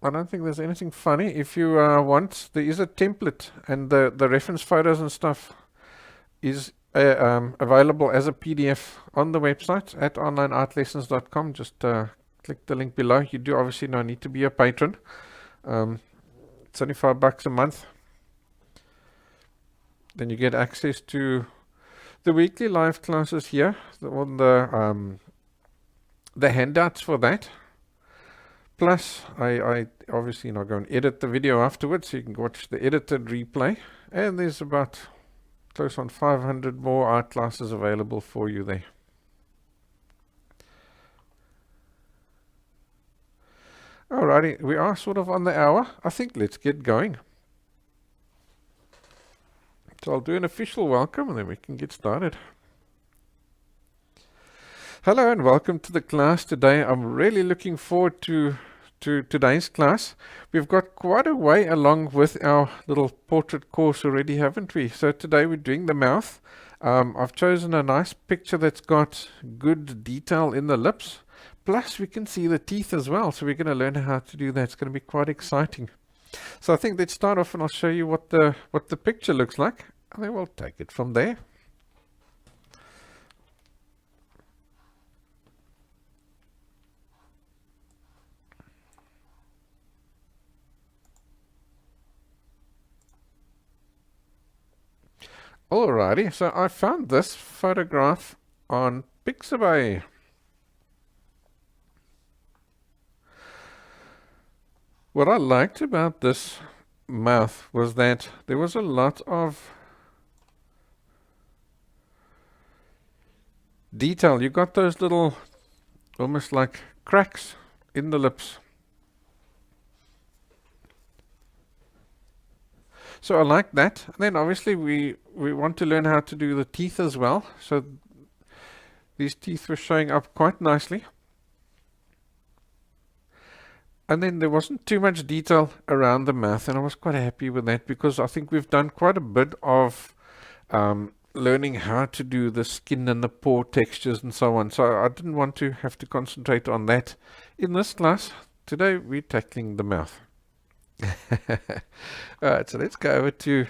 I don't think there's anything funny. If you want, there is a template, and the reference photos and stuff is available as a PDF on the website at onlineartlessons.com. Just click the link below. You do obviously now need to be a patron. It's only $5 a month. Then you get access to the weekly live classes here, the handouts for that. Plus, I obviously now go and edit the video afterwards, so you can watch the edited replay. And there's about close on 500 more art classes available for you there. Alrighty, we are sort of on the hour. I think let's get going. So I'll do an official welcome and then we can get started. Hello and welcome to the class today. I'm really looking forward to today's class. We've got quite a way along with our little portrait course already, haven't we? So today we're doing the mouth. I've chosen a nice picture that's got good detail in the lips. Plus we can see the teeth as well. So we're going to learn how to do that. It's going to be quite exciting. So I think let's start off and I'll show you what the picture looks like. And then we'll take it from there. Alrighty, so I found this photograph on Pixabay. What I liked about this mouth was that there was a lot of detail. You got those little, almost like cracks in the lips. So I like that. And then obviously we want to learn how to do the teeth as well. So these teeth were showing up quite nicely. And then there wasn't too much detail around the mouth, and I was quite happy with that because I think we've done quite a bit of learning how to do the skin and the pore textures and so on. So I didn't want to have to concentrate on that in this class. Today we're tackling the mouth. Alright, so let's go over to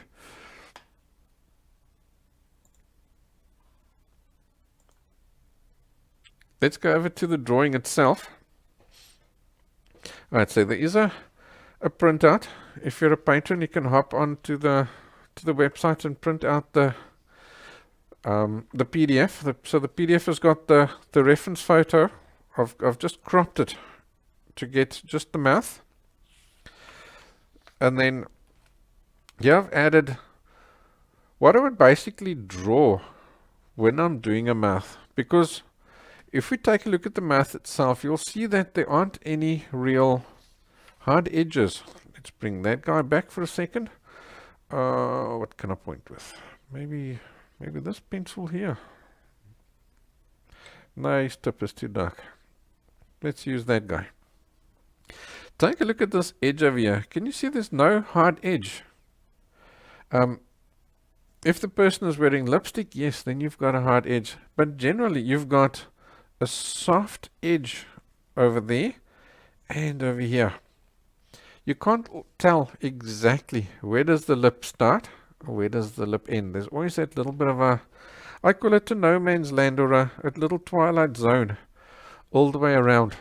the drawing itself. Alright, so there is a printout. If you're a patron, you can hop on to the website and print out the PDF. So the PDF has got the reference photo. I've just cropped it to get just the mouth. And then here I've added what I would basically draw when I'm doing a mouth. Because if we take a look at the mouth itself, you'll see that there aren't any real hard edges. Let's bring that guy back for a second. What can I point with? Maybe this pencil here. No, his tip is too dark. Let's use that guy. Take a look at this edge over here. Can you see there's no hard edge? If the person is wearing lipstick, yes, then you've got a hard edge. But generally, you've got a soft edge over there and over here. You can't tell exactly where does the lip start or where does the lip end. There's always that little bit of I call it a no man's land or a little twilight zone all the way around.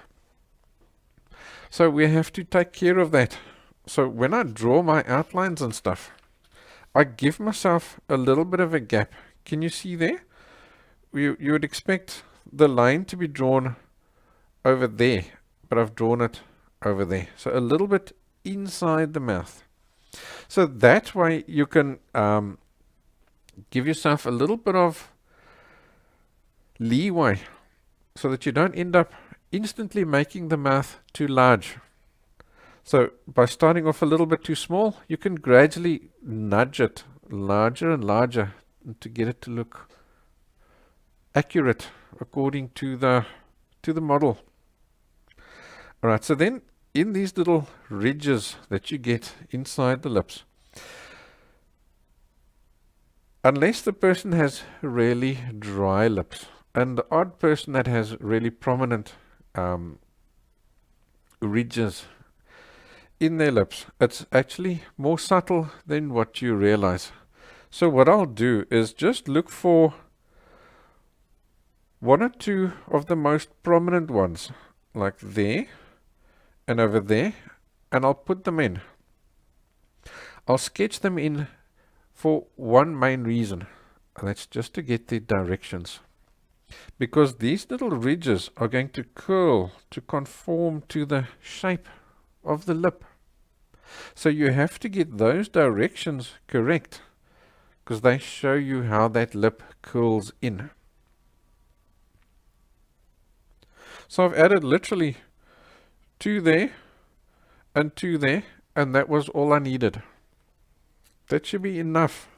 So we have to take care of that. So when I draw my outlines and stuff, I give myself a little bit of a gap. Can you see there? You would expect the line to be drawn over there, but I've drawn it over there. So a little bit inside the mouth. So that way you can give yourself a little bit of leeway so that you don't end up instantly making the mouth too large. So by starting off a little bit too small, you can gradually nudge it larger and larger to get it to look accurate according to the model. Alright, so then in these little ridges that you get inside the lips, unless the person has really dry lips, and the odd person that has really prominent ridges, in their lips. It's actually more subtle than what you realize. So what I'll do is just look for one or two of the most prominent ones, like there and over there, and I'll put them in. I'll sketch them in for one main reason, and that's just to get the directions. Because these little ridges are going to curl to conform to the shape of the lip. So you have to get those directions correct, because they show you how that lip curls in. So I've added literally 2 there and 2 there, and that was all I needed. That should be enough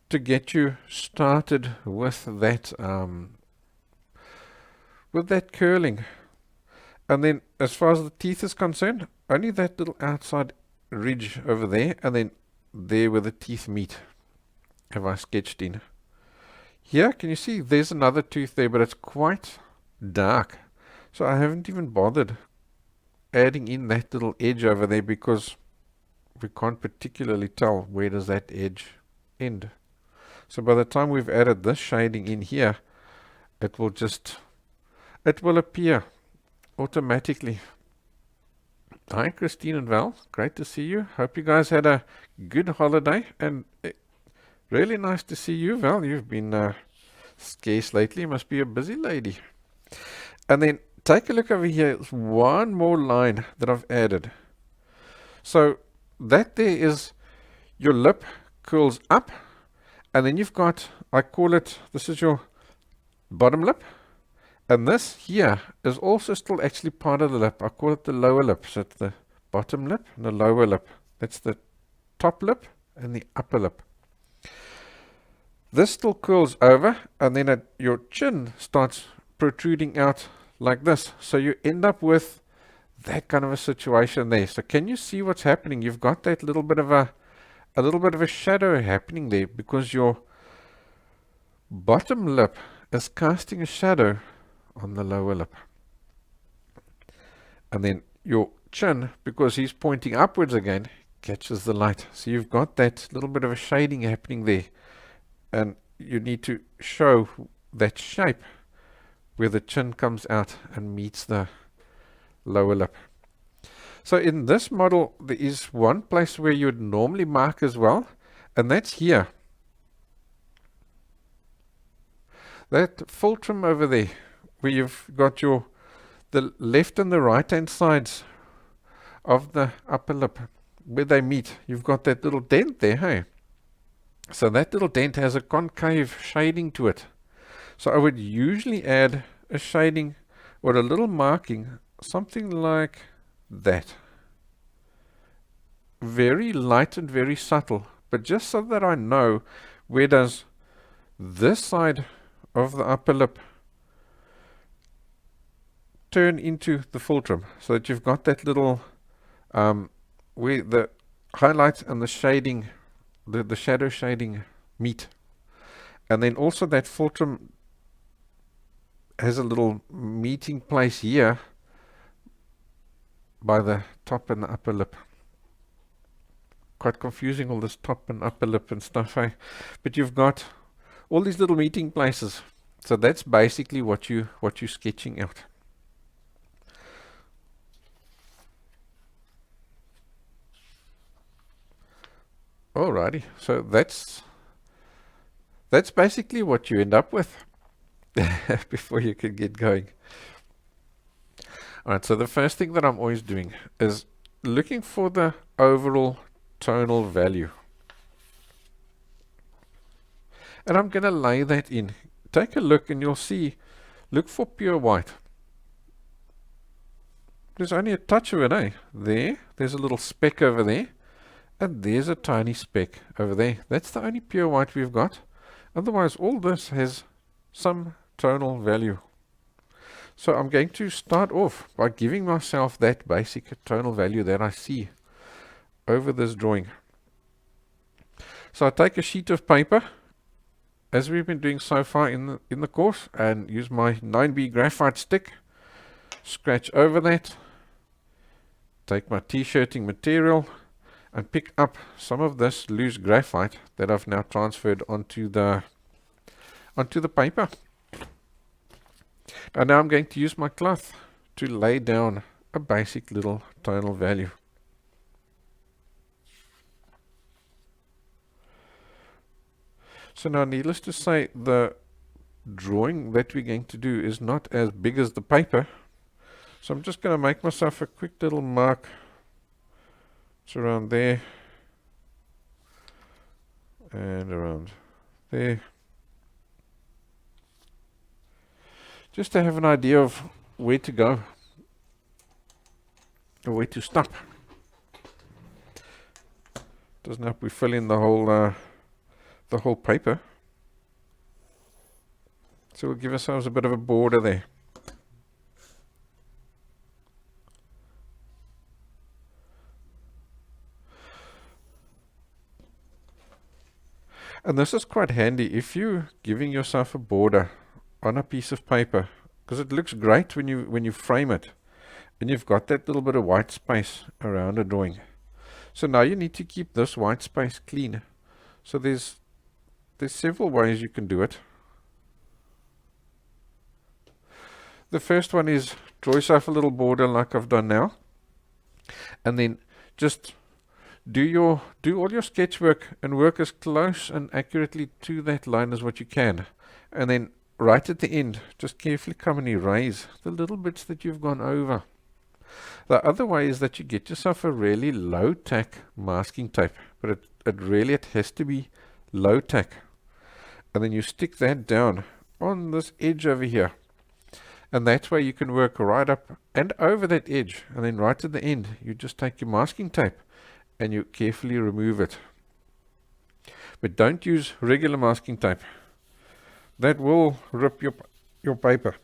to get you started with that curling. And then as far as the teeth is concerned, only that little outside ridge over there, and then there where the teeth meet have I sketched in. Here, can you see there's another tooth there, but it's quite dark. So I haven't even bothered adding in that little edge over there because we can't particularly tell where does that edge end. So by the time we've added this shading in here, it will appear automatically. Hi Christine and Val, great to see you. Hope you guys had a good holiday, and really nice to see you, Val. You've been scarce lately, must be a busy lady. And then take a look over here, there's one more line that I've added. So that there is your lip curls up, and then you've got, I call it, this is your bottom lip, and this here is also still actually part of the lip. I call it the lower lip. So it's the bottom lip and the lower lip. That's the top lip and the upper lip. This still curls over, and then your chin starts protruding out like this. So you end up with that kind of a situation there. So can you see what's happening? You've got that little bit of a shadow happening there because your bottom lip is casting a shadow on the lower lip. And then your chin, because he's pointing upwards again, catches the light. So you've got that little bit of a shading happening there. And you need to show that shape where the chin comes out and meets the lower lip. So in this model, there is one place where you would normally mark as well, and that's here. That fulcrum over there, where you've got the left and the right hand sides of the upper lip, where they meet, you've got that little dent there, hey? So that little dent has a concave shading to it. So I would usually add a shading or a little marking, something like that. Very light and very subtle, but just so that I know where does this side of the upper lip turn into the fulcrum, so that you've got that little where the highlight and the shading, the shadow shading meet. And then also that fulcrum has a little meeting place here by the top and the upper lip. Quite confusing, all this top and upper lip and stuff, eh? But you've got all these little meeting places. So that's basically what you're sketching out. Alrighty, so that's basically what you end up with before you can get going. Alright, so the first thing that I'm always doing is looking for the overall tonal value. And I'm going to lay that in. Take a look and you'll see, look for pure white. There's only a touch of it, eh? There's a little speck over there. And there's a tiny speck over there. That's the only pure white we've got. Otherwise, all this has some tonal value. So I'm going to start off by giving myself that basic tonal value that I see over this drawing. So I take a sheet of paper, as we've been doing so far in the course, and use my 9B graphite stick, scratch over that, take my t-shirting material and pick up some of this loose graphite that I've now transferred onto the paper. And now I'm going to use my cloth to lay down a basic little tonal value. So now, needless to say, the drawing that we're going to do is not as big as the paper. So I'm just going to make myself a quick little mark. It's around there and around there. Just to have an idea of where to go or where to stop. Doesn't help we fill in the whole paper. So we'll give ourselves a bit of a border there. And this is quite handy if you're giving yourself a border on a piece of paper, because it looks great when you frame it and you've got that little bit of white space around a drawing. So now you need to keep this white space clean. So there's several ways you can do it. The first one is draw yourself a little border like I've done now, and then just do all your sketch work and work as close and accurately to that line as what you can. And then right at the end, just carefully come and erase the little bits that you've gone over. The other way is that you get yourself a really low tack masking tape, but it has to be low tack. And then you stick that down on this edge over here. And that way you can work right up and over that edge. And then right at the end, you just take your masking tape and you carefully remove it. But don't use regular masking tape. That will rip your paper.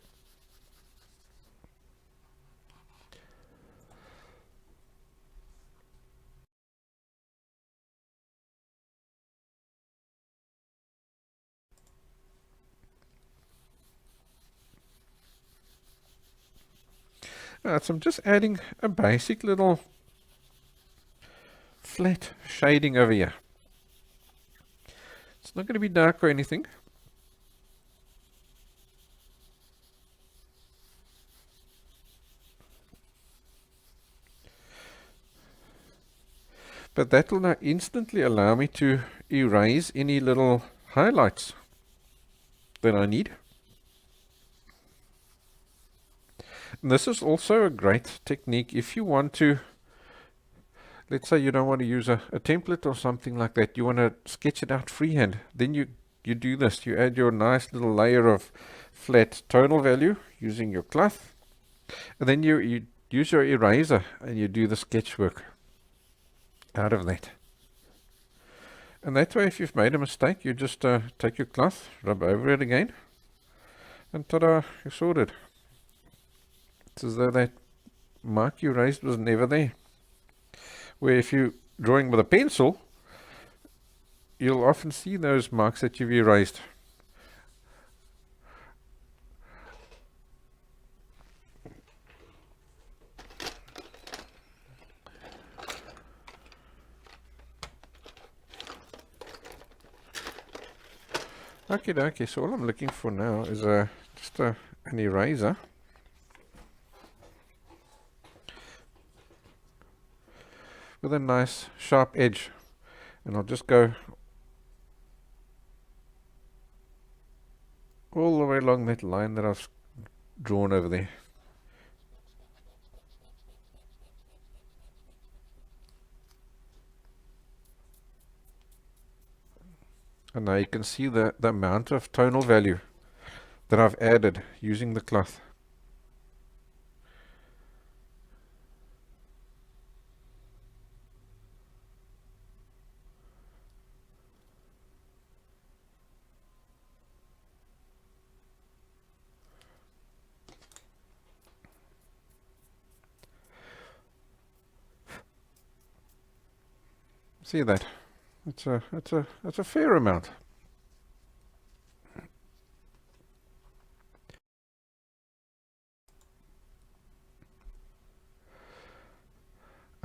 So I'm just adding a basic little flat shading over here. It's not going to be dark or anything. But that will now instantly allow me to erase any little highlights that I need. And this is also a great technique if you want to, let's say you don't want to use a template or something like that, you want to sketch it out freehand, then you do this. You add your nice little layer of flat tonal value using your cloth, and then you use your eraser and you do the sketch work out of that. And that way, if you've made a mistake, you just take your cloth, rub over it again, and ta-da, you're sorted. It's as though that mark you erased was never there. Where if you're drawing with a pencil, you'll often see those marks that you've erased. Okay, so all I'm looking for now is just an eraser. With a nice sharp edge, and I'll just go all the way along that line that I've drawn over there. And now you can see the amount of tonal value that I've added using the cloth. See that? It's a fair amount.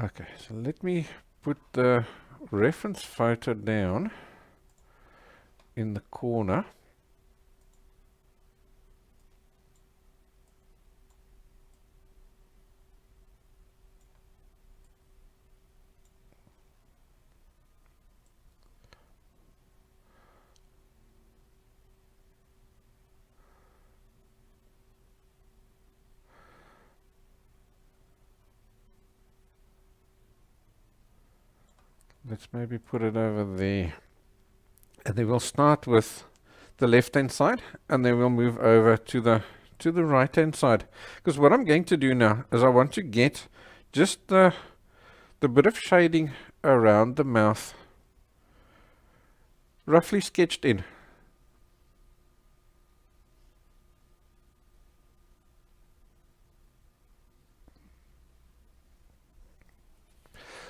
Okay, so let me put the reference photo down in the corner. Let's maybe put it over there. And then we'll start with the left hand side and then we'll move over to the right hand side. Because what I'm going to do now is I want to get just the bit of shading around the mouth roughly sketched in.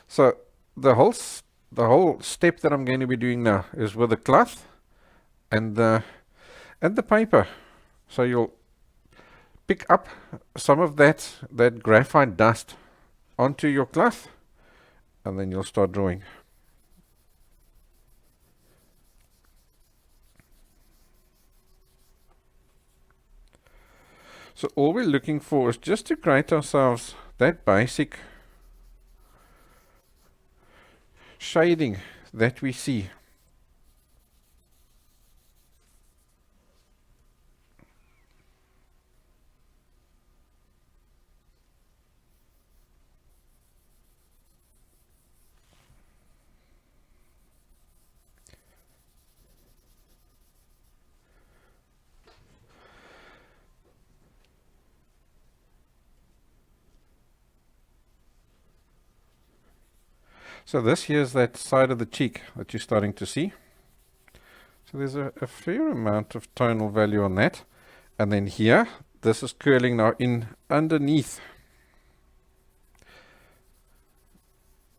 So the whole step that I'm going to be doing now is with the cloth and the paper. So you'll pick up some of that graphite dust onto your cloth and then you'll start drawing. So all we're looking for is just to create ourselves that basic shading that we see. So this here is that side of the cheek that you're starting to see. So there's a fair amount of tonal value on that. And then here, this is curling now in underneath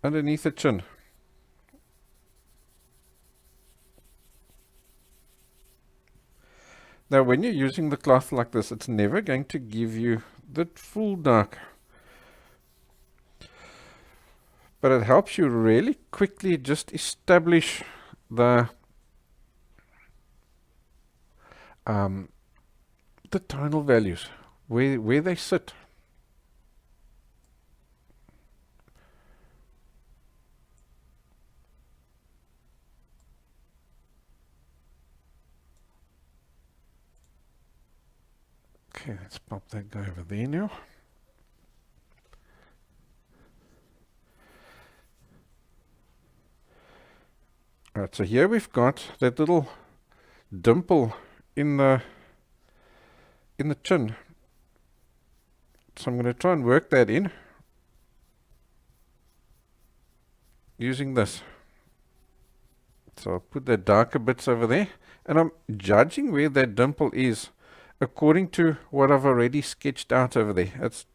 the chin. Now when you're using the cloth like this, it's never going to give you the full dark. But it helps you really quickly just establish the tonal values, where they sit. Okay, let's pop that guy over there now. Alright, so here we've got that little dimple in the chin. So I'm going to try and work that in using this. So I'll put the darker bits over there, and I'm judging where that dimple is according to what I've already sketched out over there. It's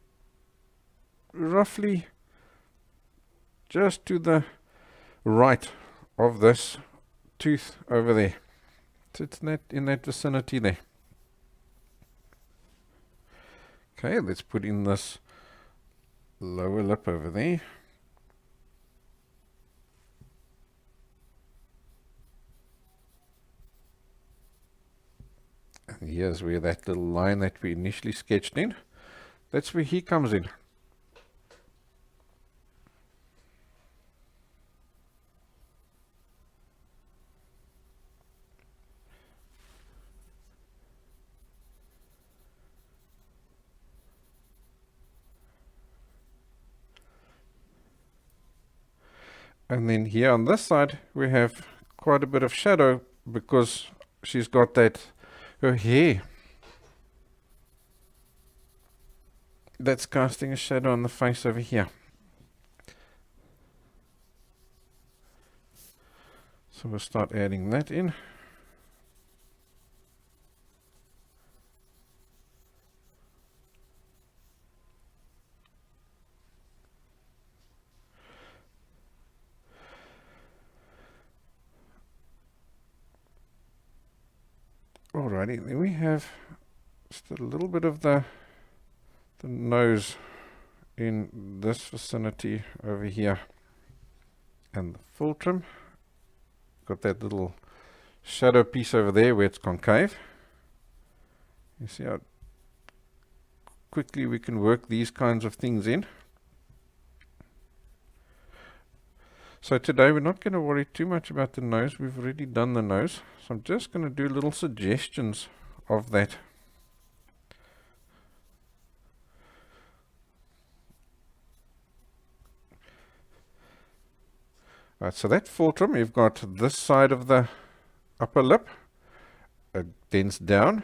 roughly just to the right of this tooth over there. So it's in that vicinity there. Okay, let's put in this lower lip over there. And here's where that little line that we initially sketched in, that's where he comes in. And then here on this side, we have quite a bit of shadow because she's got her hair that's casting a shadow on the face over here. So we'll start adding that in. Alrighty, then we have just a little bit of the nose in this vicinity over here. And the full trim, got that little shadow piece over there where it's concave. You see how quickly we can work these kinds of things in. So today we're not going to worry too much about the nose. We've already done the nose. So I'm just going to do little suggestions of that. Right, so that full trim, you've got this side of the upper lip, it dents down,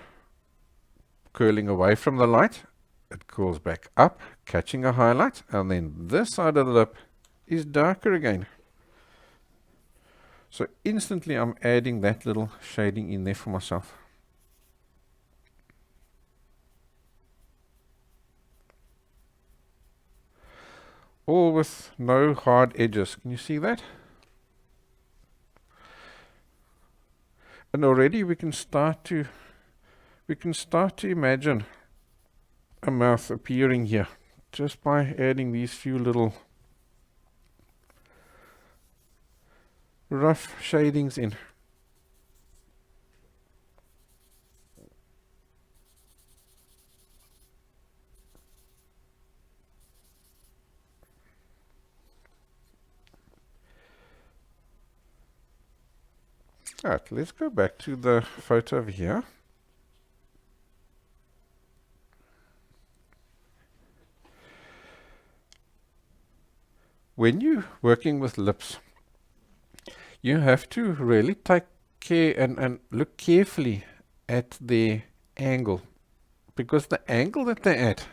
curling away from the light. It curls back up, catching a highlight, and then this side of the lip is darker again. So instantly I'm adding that little shading in there for myself. All with no hard edges. Can you see that? And already we can start to imagine a mouth appearing here just by adding these few little rough shadings in. Alright, let's go back to the photo over here. When you're working with lips, you have to really take care and look carefully at the angle, because the angle that they're at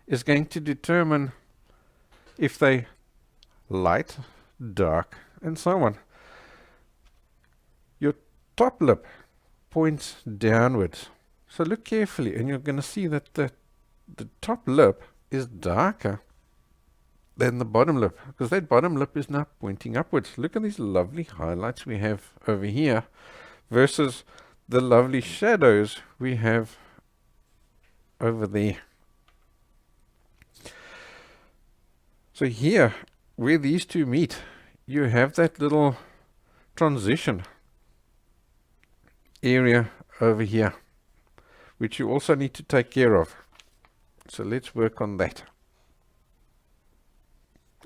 is going to determine if they light, dark, and so on. Your top lip points downwards, so look carefully and you're going to see that the top lip is darker than the bottom lip, because that bottom lip is now pointing upwards. Look at these lovely highlights we have over here versus the lovely shadows we have over there. So here, where these two meet, you have that little transition area over here, which you also need to take care of. So let's work on that.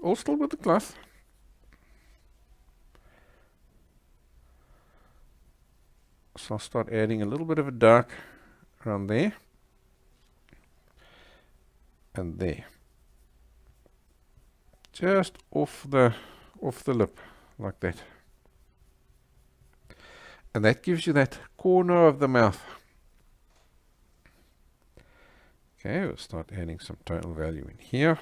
All still with the cloth. So I'll start adding a little bit of a dark around there and there, just off the lip like that, and that gives you that corner of the mouth. Okay, we'll start adding some tonal value in here.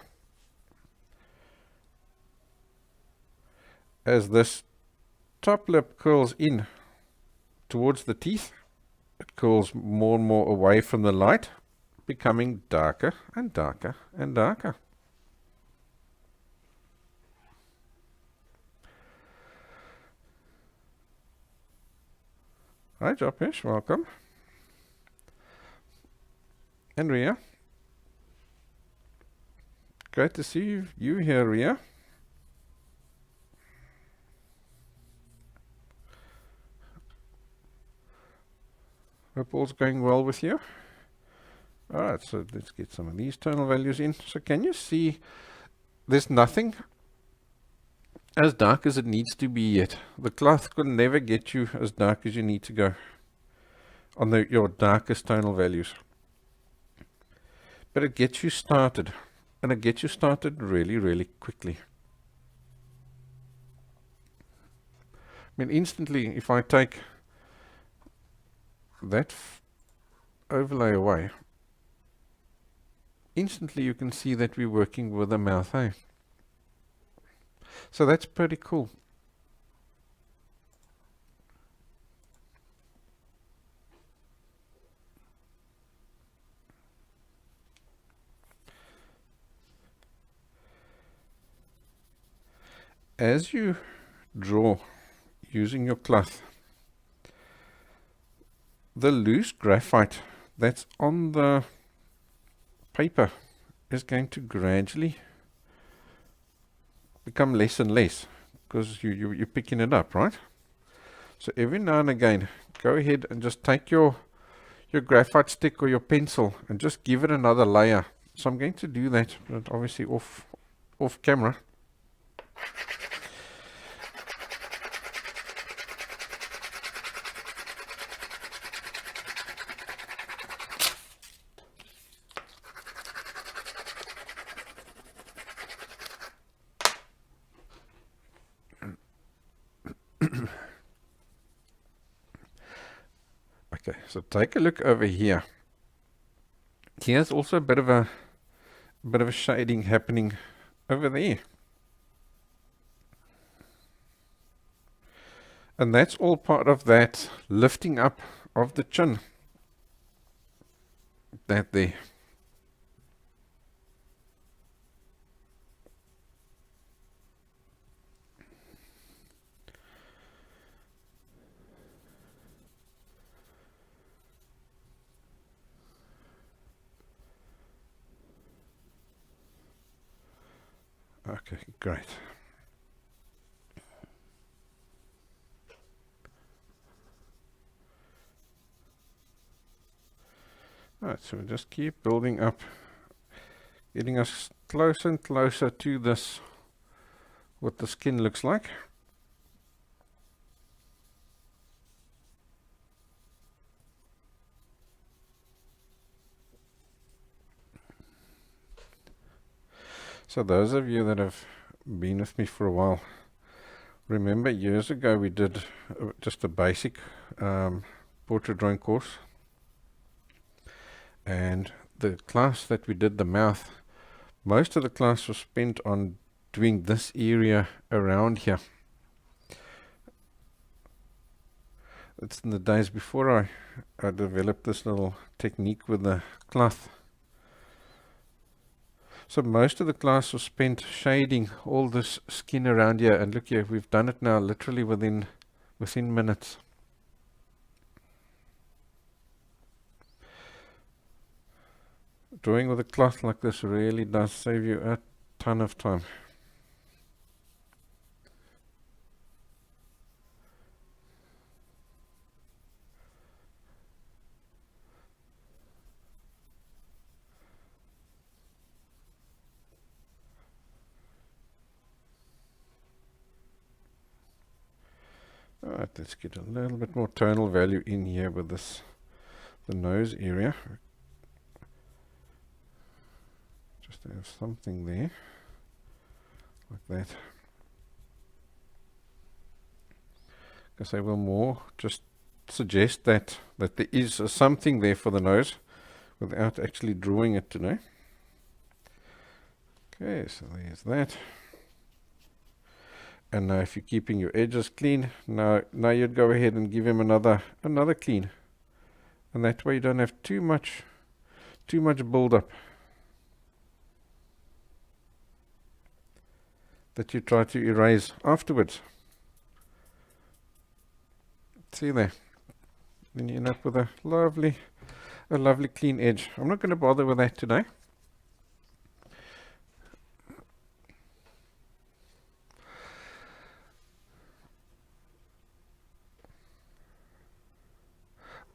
As this top lip curls in towards the teeth, it curls more and more away from the light, becoming darker and darker and darker. Hi Jopish, welcome. And Ria. Great to see you here, Ria. Hope all's going well with you. Alright, so let's get some of these tonal values in. So can you see there's nothing as dark as it needs to be yet. The cloth can never get you as dark as you need to go on your darkest tonal values. But it gets you started, and it gets you started really, really quickly. I mean, instantly, if I take that overlay away, instantly you can see that we're working with a mouth, eh? So that's pretty cool. As you draw using your cloth, the loose graphite that's on the paper is going to gradually become less and less because you're picking it up, right? So every now and again, go ahead and just take your graphite stick or your pencil and just give it another layer. So I'm going to do that, but obviously off camera. Okay, so take a look over here. Here's also a bit of a shading happening over there. And that's all part of that lifting up of the chin. That there. Okay, great. Alright, so we'll just keep building up, getting us closer and closer to this, what the skin looks like. So those of you that have been with me for a while, remember years ago we did just a basic portrait drawing course, and the class that we did the mouth, most of the class was spent on doing this area around here. It's in the days before I developed this little technique with the cloth. So most of the class was spent shading all this skin around here, and look here, we've done it now literally within minutes. Drawing with a cloth like this really does save you a ton of time. Alright, let's get a little bit more tonal value in here with this, the nose area. Just have something there, like that. Because I will more just suggest that there is something there for the nose without actually drawing it today. Okay, so there's that. And now if you're keeping your edges clean, now you'd go ahead and give him another clean. And that way you don't have too much build up that you try to erase afterwards. See there? Then you end up with a lovely clean edge. I'm not going to bother with that today.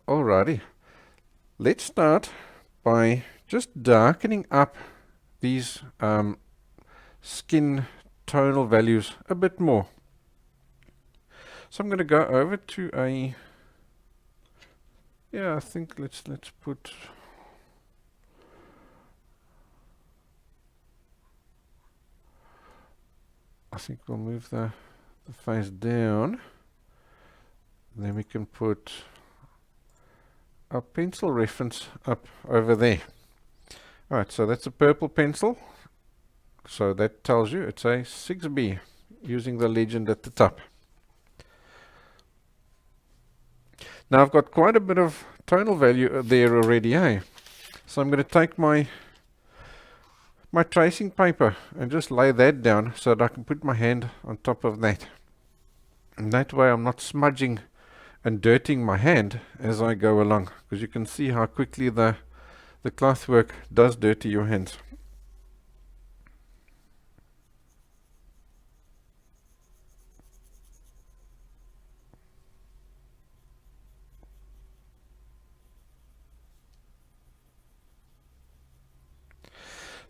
Alrighty, let's start by just darkening up these skin tonal values a bit more. So I'm going to go over to I think let's put I think we'll move the face down. Then we can put our pencil reference up over there. Alright, so that's a purple pencil. So that tells you it's a 6B using the legend at the top. Now I've got quite a bit of tonal value there already, eh? So I'm going to take my tracing paper and just lay that down so that I can put my hand on top of that. And that way I'm not smudging and dirtying my hand as I go along, because you can see how quickly the cloth work does dirty your hands.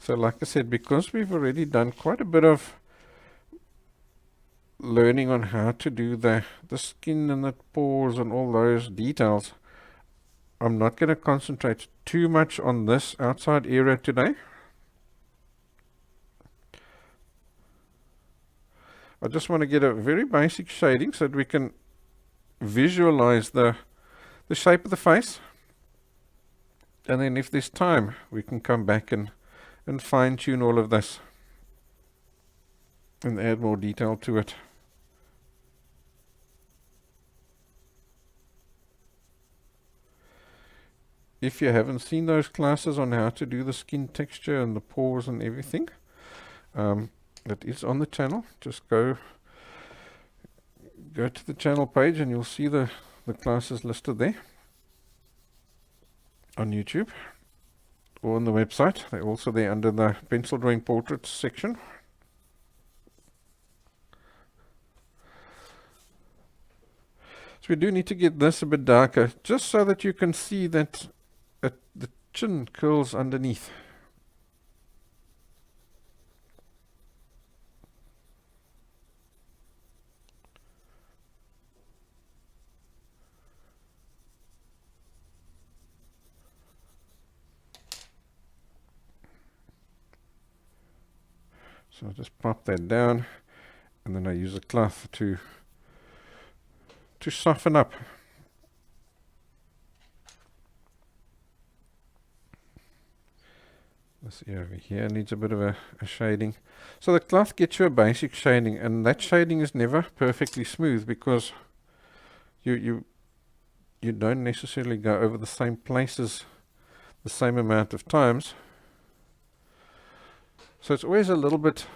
So like I said, because we've already done quite a bit of learning on how to do the skin and the pores and all those details, I'm not going to concentrate too much on this outside area today. I just want to get a very basic shading so that we can visualize the shape of the face. And then if there's time, we can come back and fine tune all of this and add more detail to it. If you haven't seen those classes on how to do the skin texture and the pores and everything, that is on the channel. Just go to the channel page and you'll see the classes listed there on YouTube or on the website. They're also there under the pencil drawing portraits section. So we do need to get this a bit darker, just so that you can see that the chin curls underneath. So I'll just pop that down, and then I use a cloth to soften up. This area over here needs a bit of a shading. So the cloth gets you a basic shading, and that shading is never perfectly smooth because you don't necessarily go over the same places the same amount of times. So it's always a little bit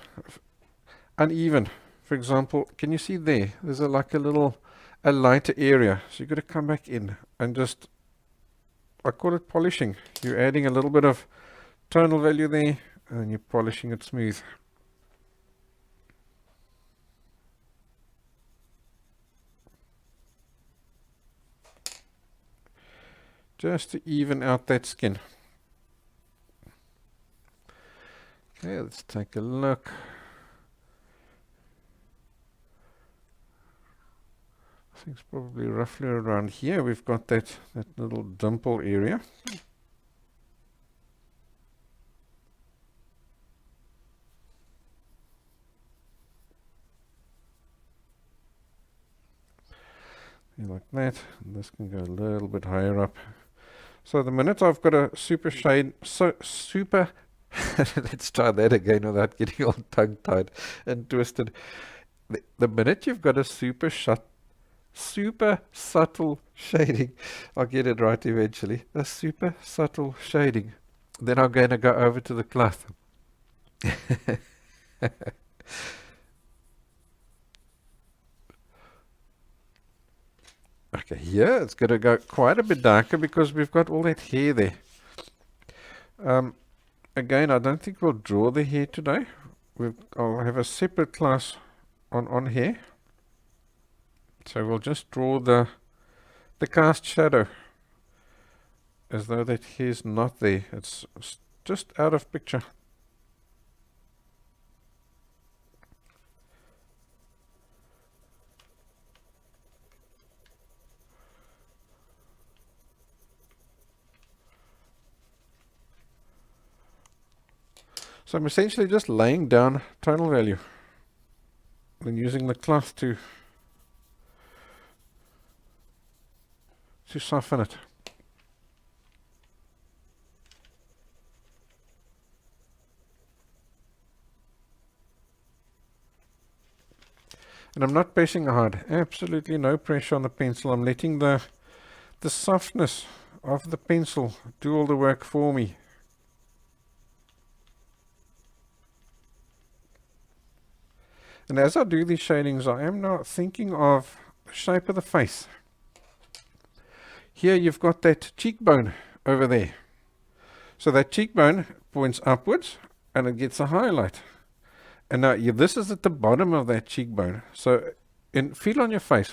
uneven. For example, can you see there? There's a lighter area. So you've got to come back in and just, I call it polishing. You're adding a little bit of tonal value there and you're polishing it smooth. Just to even out that skin. Okay, let's take a look. I think it's probably roughly around here. We've got that little dimple area. Like that. And this can go a little bit higher up. So the minute I've got a super shade, let's try that again without getting all tongue-tied and twisted. The minute you've got a super subtle shading, I'll get it right eventually, a super subtle shading, then I'm going to go over to the cloth. Okay, here it's going to go quite a bit darker because we've got all that hair there. Again, I don't think we'll draw the hair today. I'll have a separate class on hair. So we'll just draw the cast shadow as though that hair's not there. It's just out of picture. So I'm essentially just laying down tonal value and using the cloth to soften it. And I'm not pressing hard. Absolutely no pressure on the pencil. I'm letting the softness of the pencil do all the work for me. And as I do these shadings, I am now thinking of the shape of the face. Here you've got that cheekbone over there. So that cheekbone points upwards and it gets a highlight. And now this is at the bottom of that cheekbone. So feel on your face.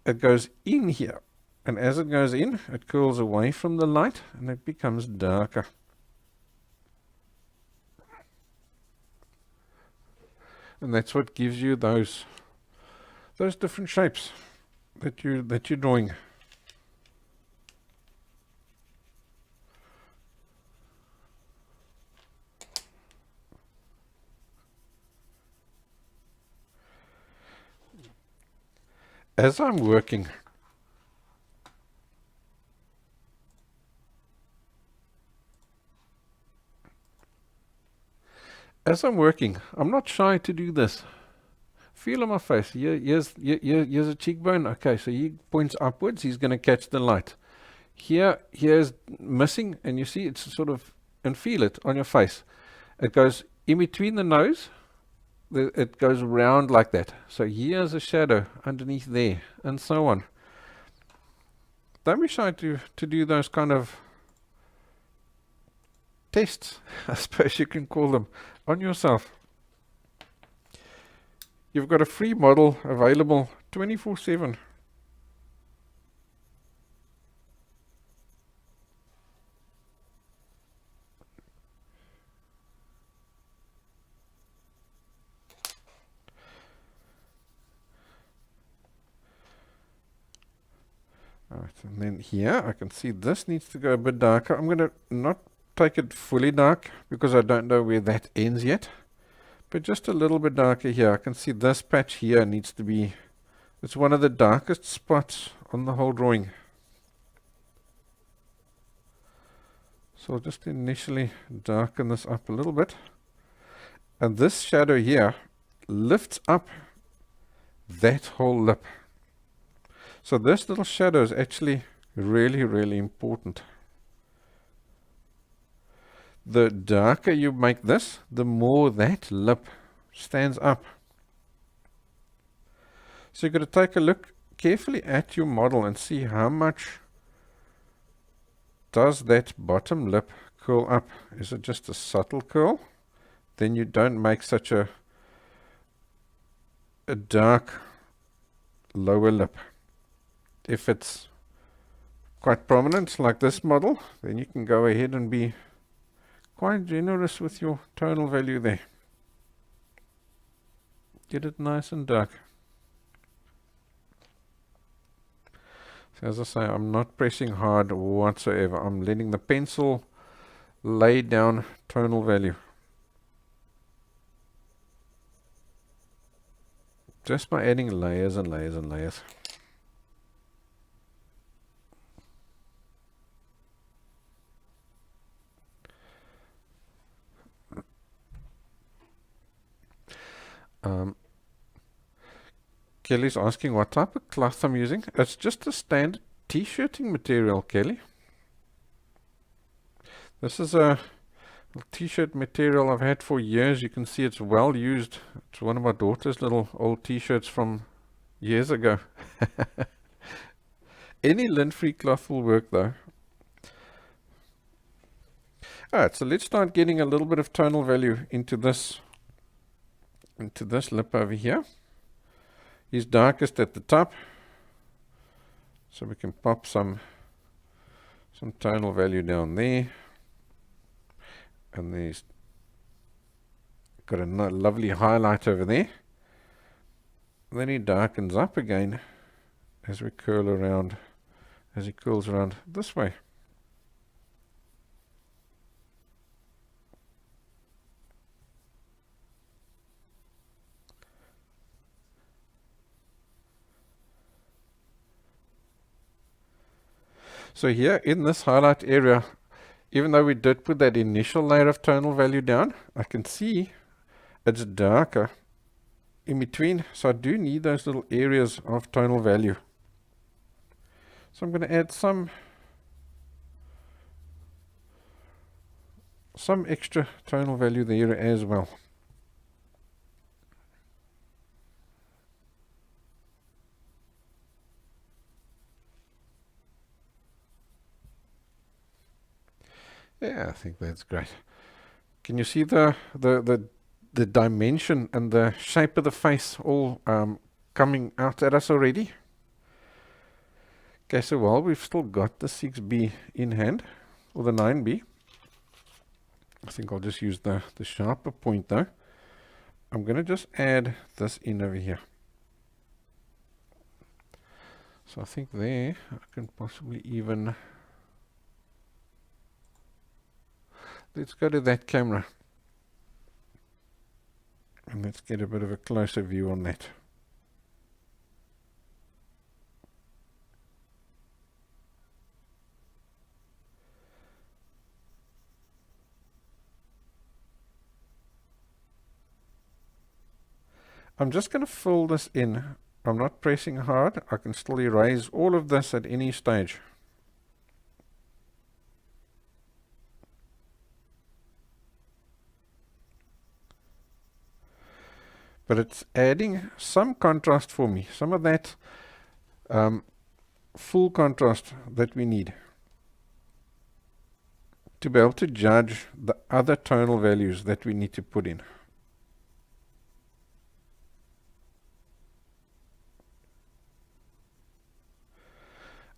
It goes in here. And as it goes in, it curls away from the light and it becomes darker. And that's what gives you those different shapes that you're drawing. As I'm working, I'm not shy to do this. Feel on my face. Here's a cheekbone. Okay, so he points upwards. He's going to catch the light. Here's missing, and you see it's sort of, and feel it on your face. It goes in between the nose. It goes round like that. So here's a shadow underneath there, and so on. Don't be shy to do those kind of tests, I suppose you can call them, on yourself. You've got a free model available 24/7. Alright, and then here I can see this needs to go a bit darker. I'm going to not take it fully dark because I don't know where that ends yet, but just a little bit darker here. I can see this patch here needs to be, it's one of the darkest spots on the whole drawing. So I'll just initially darken this up a little bit. And this shadow here lifts up that whole lip. So this little shadow is actually really, really important. The darker you make this, the more that lip stands up. So you've got to take a look carefully at your model and see how much does that bottom lip curl up. Is it just a subtle curl? Then you don't make such a dark lower lip. If it's quite prominent like this model, then you can go ahead and be quite generous with your tonal value there. Get it nice and dark. So as I say, I'm not pressing hard whatsoever. I'm letting the pencil lay down tonal value. Just by adding layers and layers and layers. Kelly's asking what type of cloth I'm using. It's just a standard t-shirting material, Kelly. This is a t-shirt material I've had for years. You can see it's well used. It's one of my daughter's little old t-shirts from years ago. Any lint-free cloth will work though. Alright, so let's start getting a little bit of tonal value into this lip over here. He's darkest at the top, so we can pop some tonal value down there, and there's got a lovely highlight over there. Then he darkens up again as we curl around, as he curls around this way. So here in this highlight area, even though we did put that initial layer of tonal value down, I can see it's darker in between. So I do need those little areas of tonal value. So I'm going to add some extra tonal value there as well. Yeah, I think that's great. Can you see the dimension and the shape of the face all coming out at us already? Okay, so while we've still got the 6B in hand, or the 9B, I think I'll just use the sharper point though. I'm going to just add this in over here. So I think there I can possibly even, let's go to that camera and let's get a bit of a closer view on that. I'm just going to fill this in. I'm not pressing hard. I can still erase all of this at any stage. But it's adding some contrast for me, some of that full contrast that we need to be able to judge the other tonal values that we need to put in.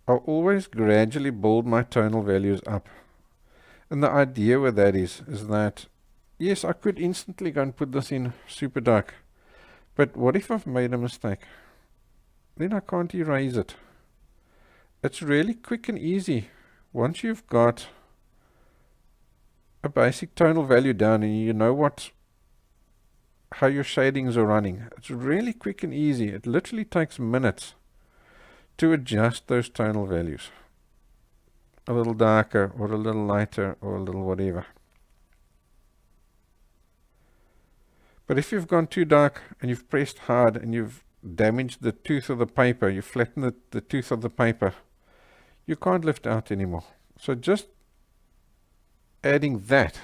I'll always gradually build my tonal values up. And the idea with that is that, yes, I could instantly go and put this in super dark. But what if I've made a mistake? Then I can't erase it. It's really quick and easy. Once you've got a basic tonal value down and you know how your shadings are running, it's really quick and easy. It literally takes minutes to adjust those tonal values. A little darker or a little lighter or a little whatever. But if you've gone too dark and you've pressed hard and you've damaged the tooth of the paper, you flattened the tooth of the paper, you can't lift out anymore. So just adding that.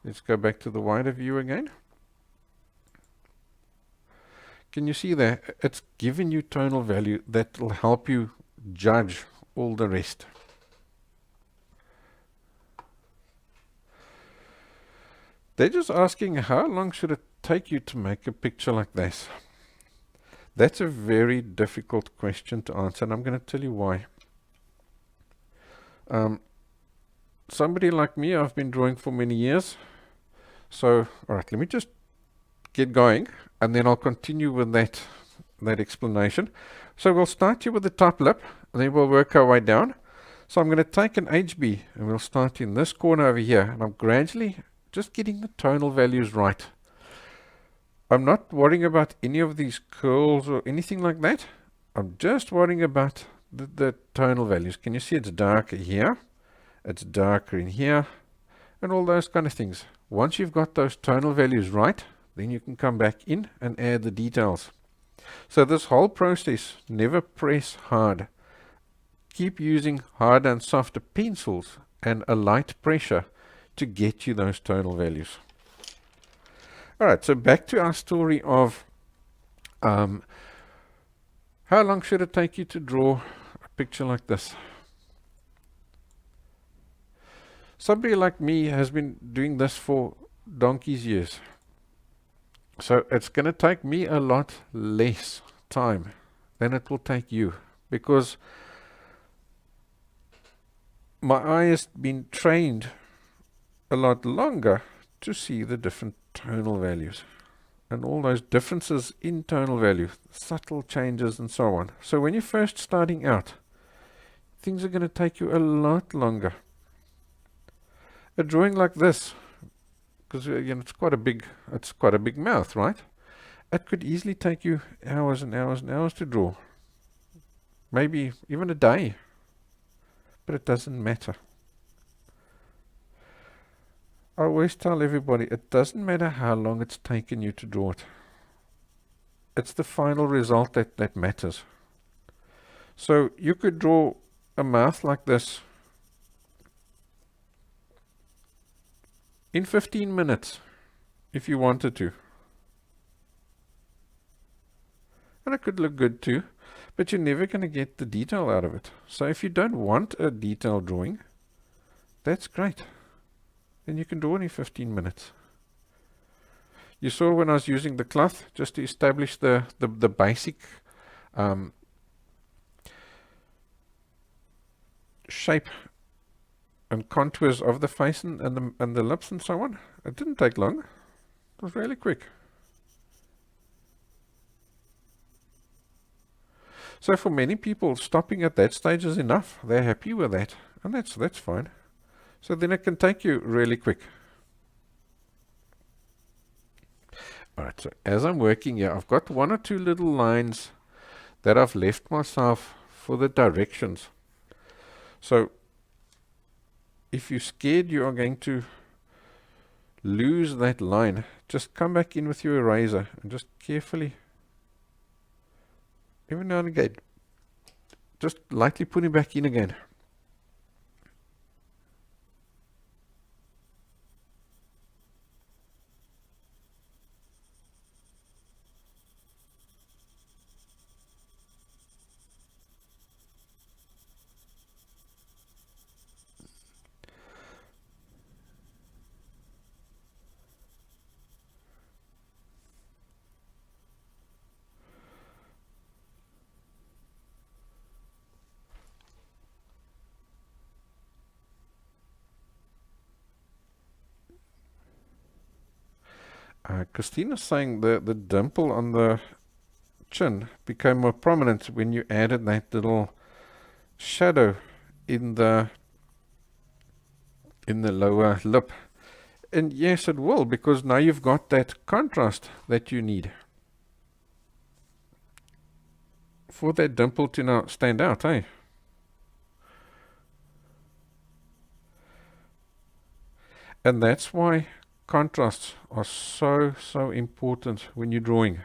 Let's go back to the wider view again. Can you see there? It's giving you tonal value that will help you judge all the rest. They're just asking how long should it take you to make a picture like this? That's a very difficult question to answer, and I'm going to tell you why. Somebody like me, I've been drawing for many years. So, alright, let me just get going, and then I'll continue with that explanation. So we'll start here with the top lip, and then we'll work our way down. So I'm going to take an HB, and we'll start in this corner over here, and I'm gradually just getting the tonal values right. I'm not worrying about any of these curls or anything like that. I'm just worrying about the tonal values. Can you see it's darker here? It's darker in here, and all those kind of things. Once you've got those tonal values right, then you can come back in and add the details. So this whole process, never press hard. Keep using harder and softer pencils and a light pressure to get you those tonal values. Alright, so back to our story of how long should it take you to draw a picture like this? Somebody like me has been doing this for donkey's years. So it's going to take me a lot less time than it will take you, because my eye has been trained a lot longer to see the different tonal values and all those differences in tonal value, subtle changes and so on. So when you're first starting out, things are going to take you a lot longer. A drawing like this, because it's quite a big mouth, right? It could easily take you hours and hours and hours to draw. Maybe even a day. But it doesn't matter. I always tell everybody, it doesn't matter how long it's taken you to draw it. It's the final result that matters. So you could draw a mouth like this in 15 minutes if you wanted to. And it could look good too, but you're never going to get the detail out of it. So if you don't want a detailed drawing, that's great. Then you can draw in 15 minutes. You saw when I was using the cloth just to establish the basic shape and contours of the face and the lips and so on. It didn't take long. It was really quick. So for many people, stopping at that stage is enough. They're happy with that, and that's fine. So then it can take you really quick. Alright, so as I'm working here, I've got one or two little lines that I've left myself for the directions. So if you're scared you are going to lose that line, just come back in with your eraser and just carefully, every now and again, just lightly put it back in again. Christina's saying the dimple on the chin became more prominent when you added that little shadow in the lower lip. And yes, it will, because now you've got that contrast that you need for that dimple to now stand out, eh? And that's why contrasts are so important when you're drawing.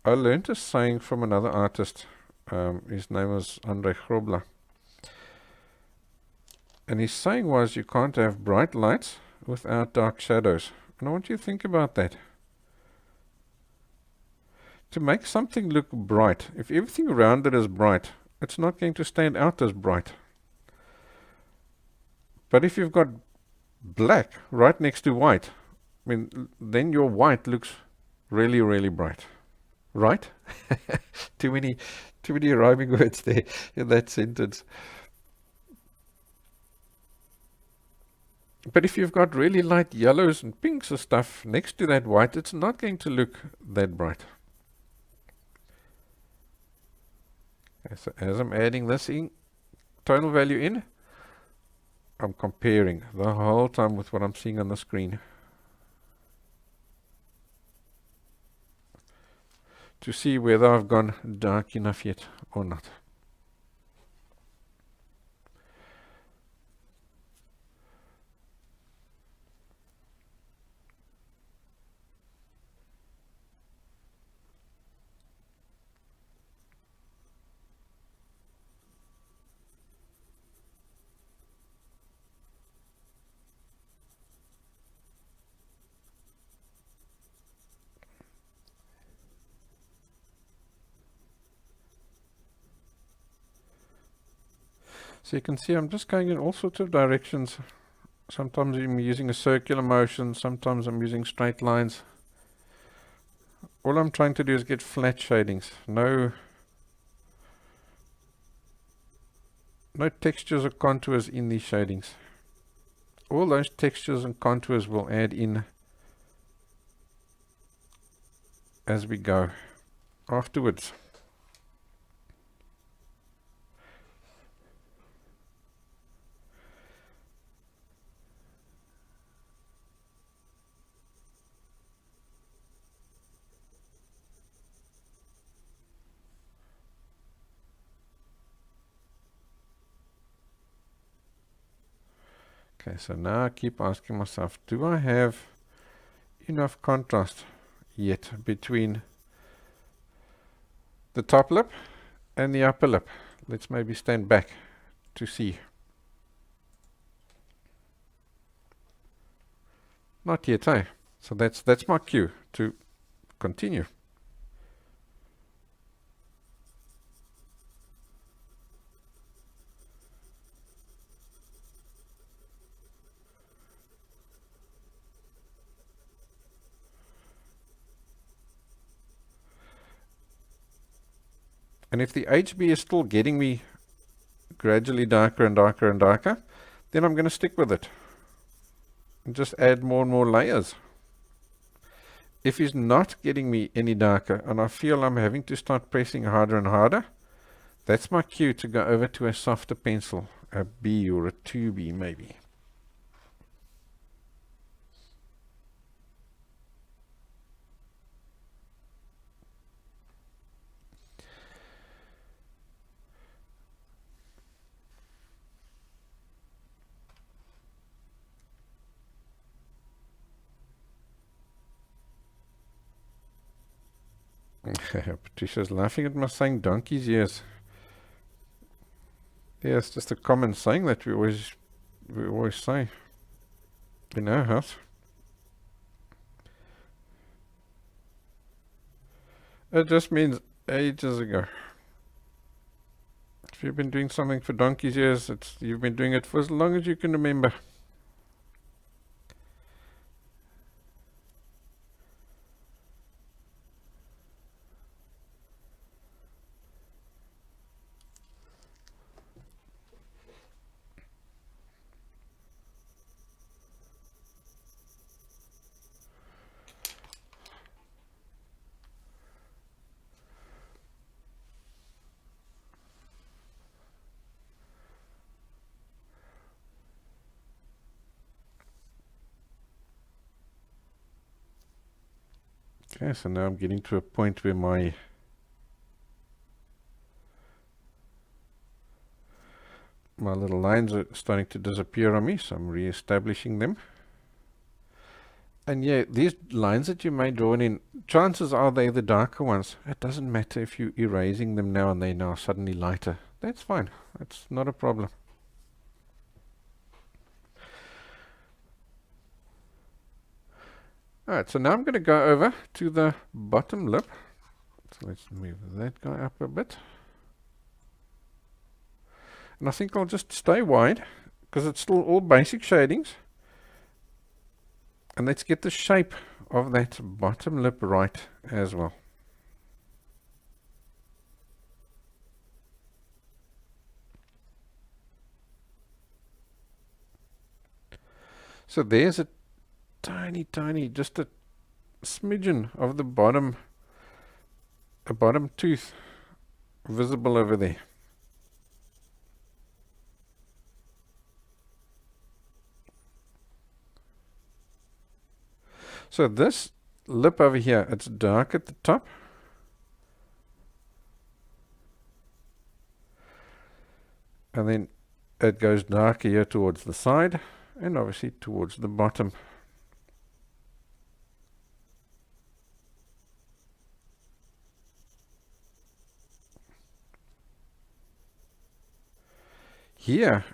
I learned a saying from another artist. His name was Andre Grobler. And his saying was, you can't have bright lights without dark shadows. And I want you to think about that. To make something look bright, if everything around it is bright, it's not going to stand out as bright. But if you've got black right next to white, I mean, then your white looks really bright. Right? too many rhyming words there in that sentence. But if you've got really light yellows and pinks and stuff next to that white, it's not going to look that bright. Okay, so as I'm adding this in, tonal value in, I'm comparing the whole time with what I'm seeing on the screen to see whether I've gone dark enough yet or not. So you can see I'm just going in all sorts of directions. Sometimes I'm using a circular motion, sometimes I'm using straight lines. All I'm trying to do is get flat shadings, no textures or contours in these shadings. All those textures and contours will add in as we go afterwards. Okay, so now I keep asking myself, do I have enough contrast yet between the top lip and the upper lip? Let's maybe stand back to see. Not yet, eh? So that's my cue to continue. And if the HB is still getting me gradually darker and darker and darker, then I'm going to stick with it and just add more and more layers. If he's not getting me any darker and I feel I'm having to start pressing harder and harder, that's my cue to go over to a softer pencil, a B or a 2B maybe. Patricia's laughing at my saying donkey's ears. Yeah, it's just a common saying that we always say in our house. It just means ages ago. If you've been doing something for donkey's ears, you've been doing it for as long as you can remember. Okay, so now I'm getting to a point where my little lines are starting to disappear on me, so I'm re-establishing them. And yeah, these lines that you may draw in, chances are they're the darker ones. It doesn't matter if you're erasing them now and they're now suddenly lighter. That's fine. That's not a problem. Alright, so now I'm going to go over to the bottom lip. So let's move that guy up a bit. And I think I'll just stay wide, because it's still all basic shadings. And let's get the shape of that bottom lip right as well. So there's a tiny, just a smidgen of the bottom tooth visible over there. So this lip over here, it's dark at the top. And then it goes darker here towards the side and obviously towards the bottom. Here,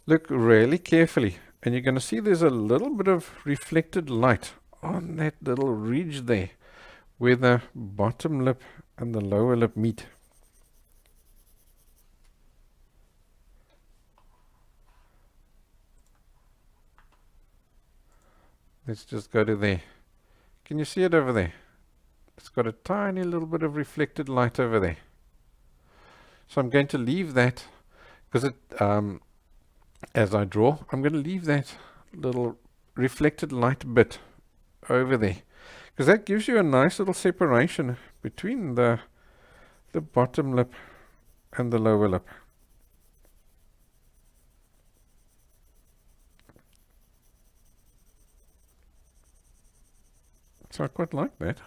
look really carefully, and you're going to see there's a little bit of reflected light on that little ridge there where the bottom lip and the lower lip meet. Let's just go to there. Can you see it over there? It's got a tiny little bit of reflected light over there. So I'm going to leave that, because as I draw, I'm going to leave that little reflected light bit over there, because that gives you a nice little separation between the bottom lip and the lower lip. So I quite like that.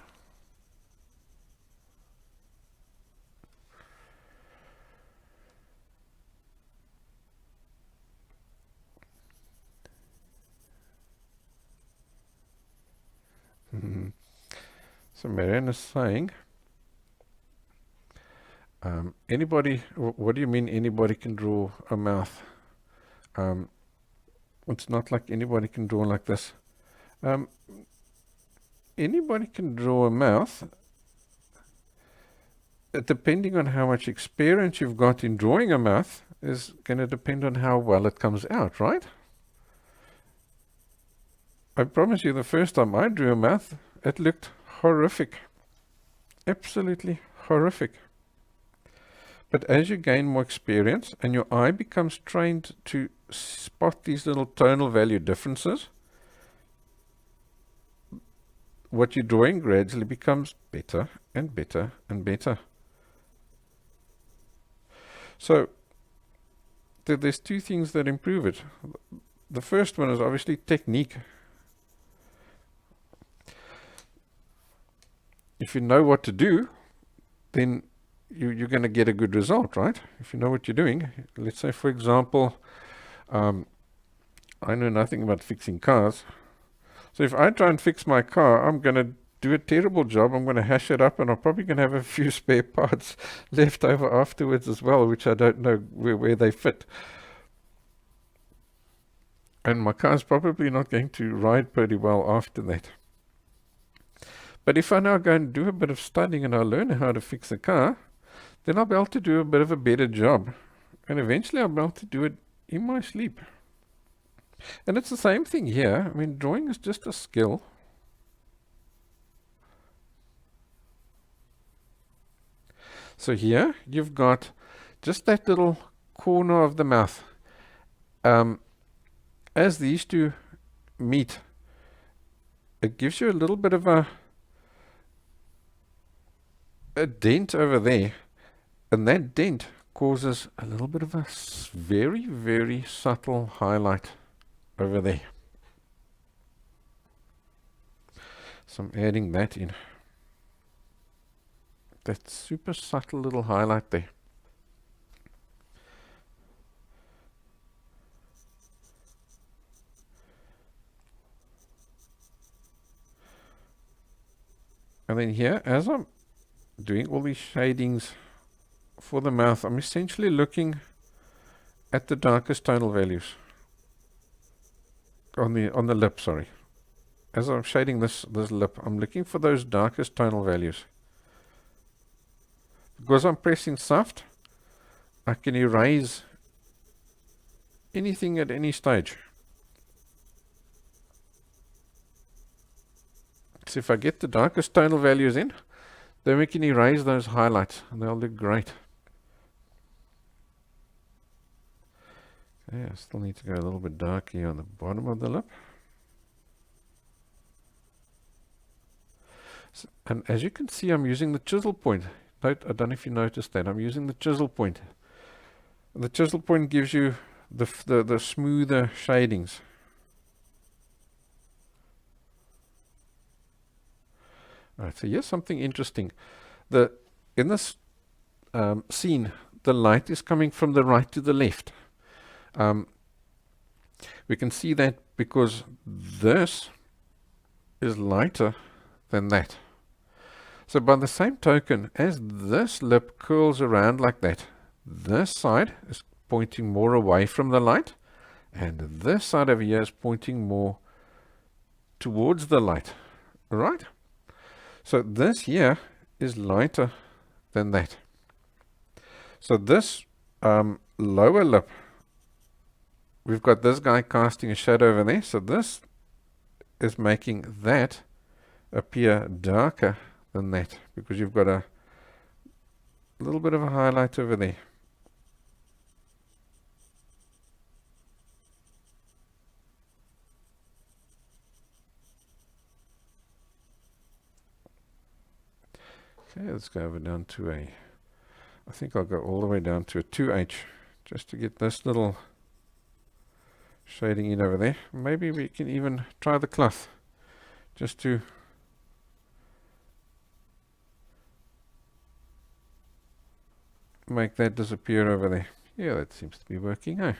So Marianne is saying, anybody, what do you mean anybody can draw a mouth? It's not like anybody can draw like this. Anybody can draw a mouth, depending on how much experience you've got in drawing a mouth is going to depend on how well it comes out, right? I promise you, the first time I drew a mouth, it looked horrific. Absolutely horrific. But as you gain more experience and your eye becomes trained to spot these little tonal value differences, what you're drawing gradually becomes better and better and better. So there's two things that improve it. The first one is obviously technique. If you know what to do, then you're going to get a good result, right? If you know what you're doing. Let's say, for example, I know nothing about fixing cars. So if I try and fix my car, I'm going to do a terrible job. I'm going to hash it up, and I'm probably going to have a few spare parts left over afterwards as well, which I don't know where they fit. And my car's probably not going to ride pretty well after that. But if I now go and do a bit of studying and I learn how to fix a car, then I'll be able to do a bit of a better job. And eventually I'll be able to do it in my sleep. And it's the same thing here. I mean, drawing is just a skill. So here you've got just that little corner of the mouth. As these two meet, it gives you a little bit of a dent over there. And that dent causes a little bit of a very, very subtle highlight over there. So I'm adding that in. That super subtle little highlight there. And then here, as I'm doing all these shadings for the mouth, I'm essentially looking at the darkest tonal values on the lip, sorry. As I'm shading this lip, I'm looking for those darkest tonal values. Because I'm pressing soft, I can erase anything at any stage. So if I get the darkest tonal values in, then we can erase those highlights and they'll look great. Okay, I still need to go a little bit dark here on the bottom of the lip. So, and as you can see, I'm using the chisel point. I don't know if you noticed that. I'm using the chisel point. The chisel point gives you the smoother shadings. Alright, so here's something interesting. In this scene, the light is coming from the right to the left. We can see that because this is lighter than that. So by the same token, as this lip curls around like that, this side is pointing more away from the light, and this side over here is pointing more towards the light. Right? So this here is lighter than that. So this lower lip, we've got this guy casting a shadow over there. So this is making that appear darker than that, because you've got a little bit of a highlight over there. Okay, let's go over down to I think I'll go all the way down to a 2H, just to get this little shading in over there. Maybe we can even try the cloth, just to make that disappear over there. Yeah, that seems to be working, eh?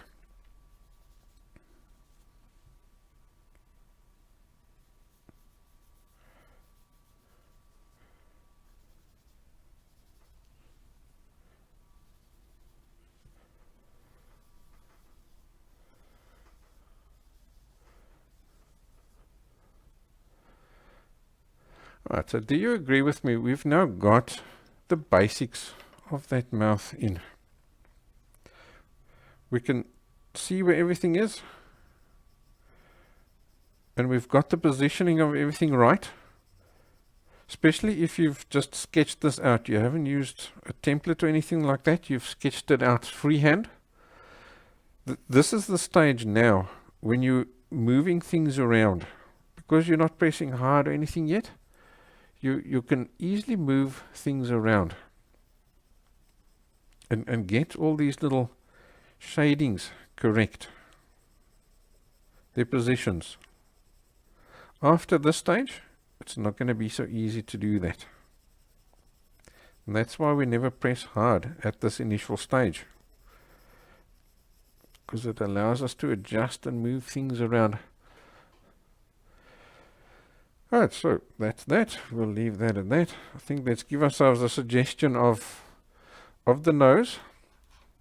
Right, so do you agree with me? We've now got the basics of that mouth in. We can see where everything is, and we've got the positioning of everything right. Especially if you've just sketched this out. You haven't used a template or anything like that. You've sketched it out freehand. This is the stage now when you're moving things around. Because you're not pressing hard or anything yet, you can easily move things around and get all these little shadings correct, their positions. After this stage, it's not going to be so easy to do that. And that's why we never press hard at this initial stage, because it allows us to adjust and move things around. Alright, so that's that. We'll leave that at that. I think let's give ourselves a suggestion of the nose.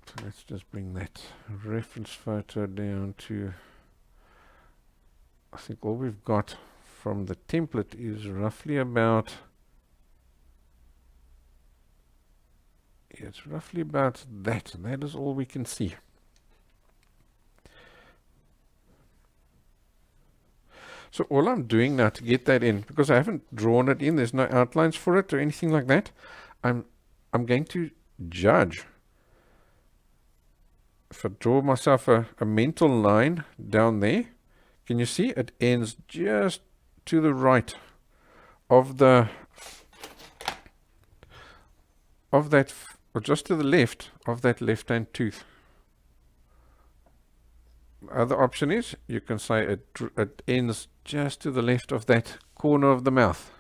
So let's just bring that reference photo down to, I think all we've got from the template is roughly about, it's roughly about that. That is all we can see. So all I'm doing now to get that in, because I haven't drawn it in, there's no outlines for it or anything like that, I'm going to judge. If I draw myself a mental line down there, can you see it ends just to the right of the or just to the left of that left-hand tooth. The other option is you can say it ends just to the left of that corner of the mouth.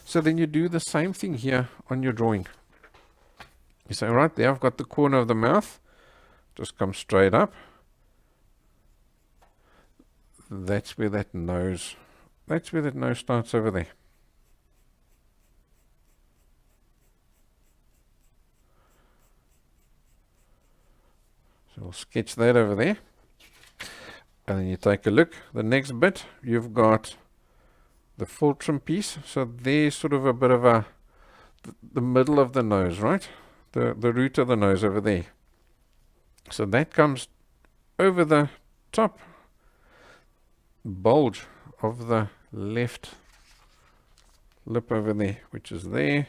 So then you do the same thing here on your drawing. You say, right there, I've got the corner of the mouth. Just come straight up. That's where that nose starts over there. So we'll sketch that over there. And then you take a look. The next bit, you've got the fulcrum piece. So there's sort of a bit of the middle of the nose, right? The root of the nose over there. So that comes over the top bulge of the left lip over there, which is there.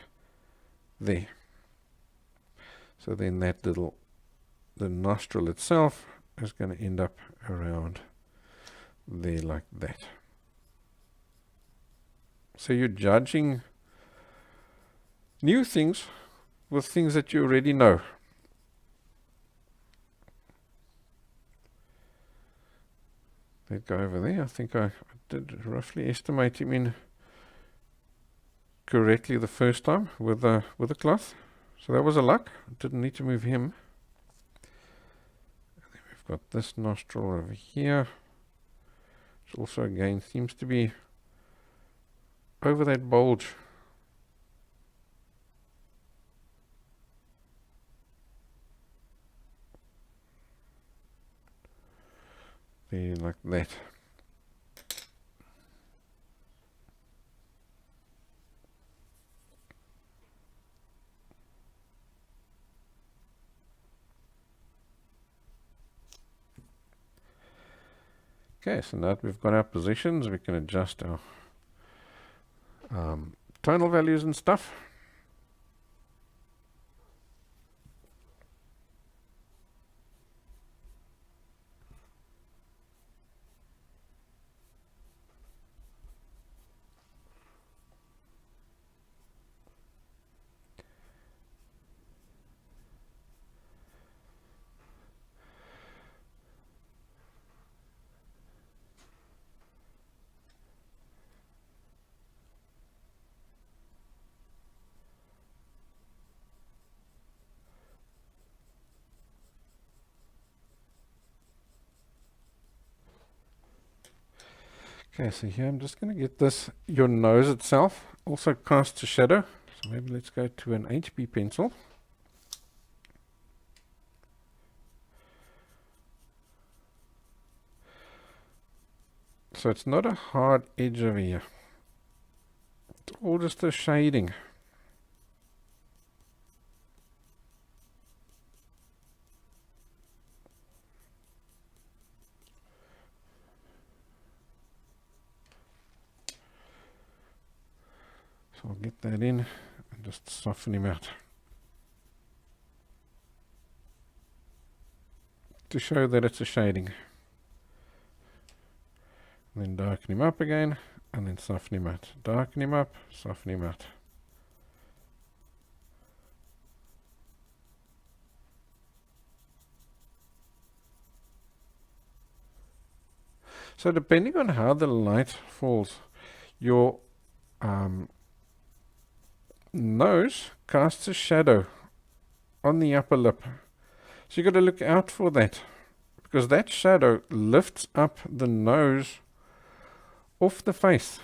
So then the nostril itself is going to end up around there like that. So you're judging new things with things that you already know. That guy over there, I think I did roughly estimate him in correctly the first time with the cloth. So that was a luck. Didn't need to move him. And then we've got this nostril over here, which also again seems to be over that bulge. There, like that. Okay, so now that we've got our positions, we can adjust our tonal values and stuff. Okay, so here I'm just going to get this, your nose itself also casts a shadow. So maybe let's go to an HB pencil. So it's not a hard edge over here. It's all just a shading. So I'll get that in and just soften him out to show that it's a shading. And then darken him up again and then soften him out. Darken him up, soften him out. So depending on how the light falls, your nose casts a shadow on the upper lip. So you've got to look out for that, because that shadow lifts up the nose off the face.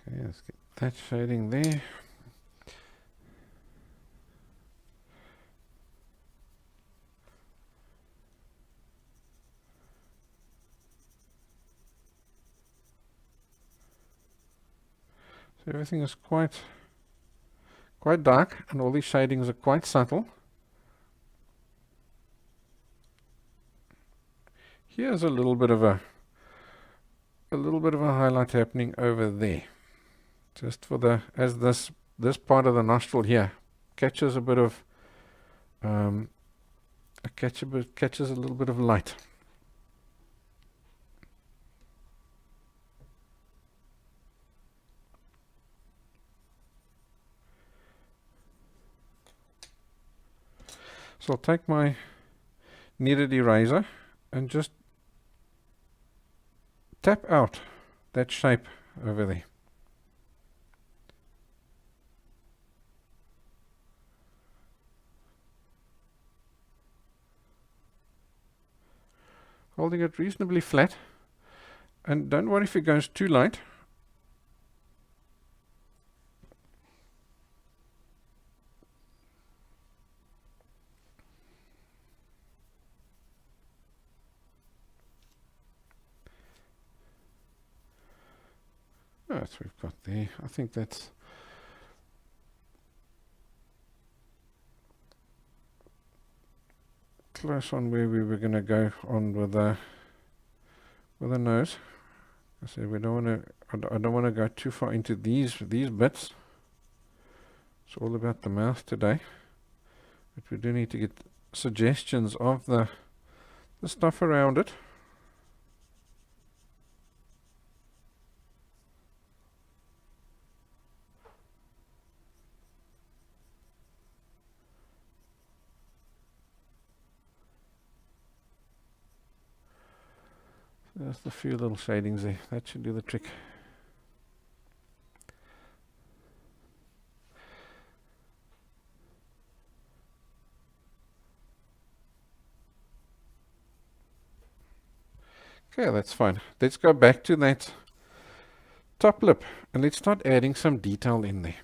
Okay, let's get that shading there. So everything is quite dark, and all these shadings are quite subtle. Here's a little bit of a highlight happening over there, just for the this part of the nostril here catches a bit of catches a little bit of light. So I'll take my kneaded eraser and just tap out that shape over there. Holding it reasonably flat, and don't worry if it goes too light. That's what we've got there. I think that's close on where we were going to go on with the nose. I said we don't want to. I don't want to go too far into these bits. It's all about the mouth today, but we do need to get suggestions of the stuff around it. There's the few little shadings there. That should do the trick. Okay, that's fine. Let's go back to that top lip and let's start adding some detail in there.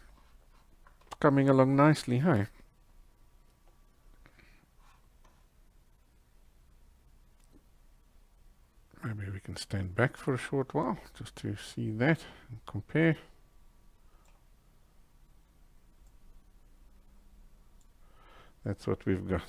Coming along nicely, hey? Maybe we can stand back for a short while just to see that and compare. That's what we've got.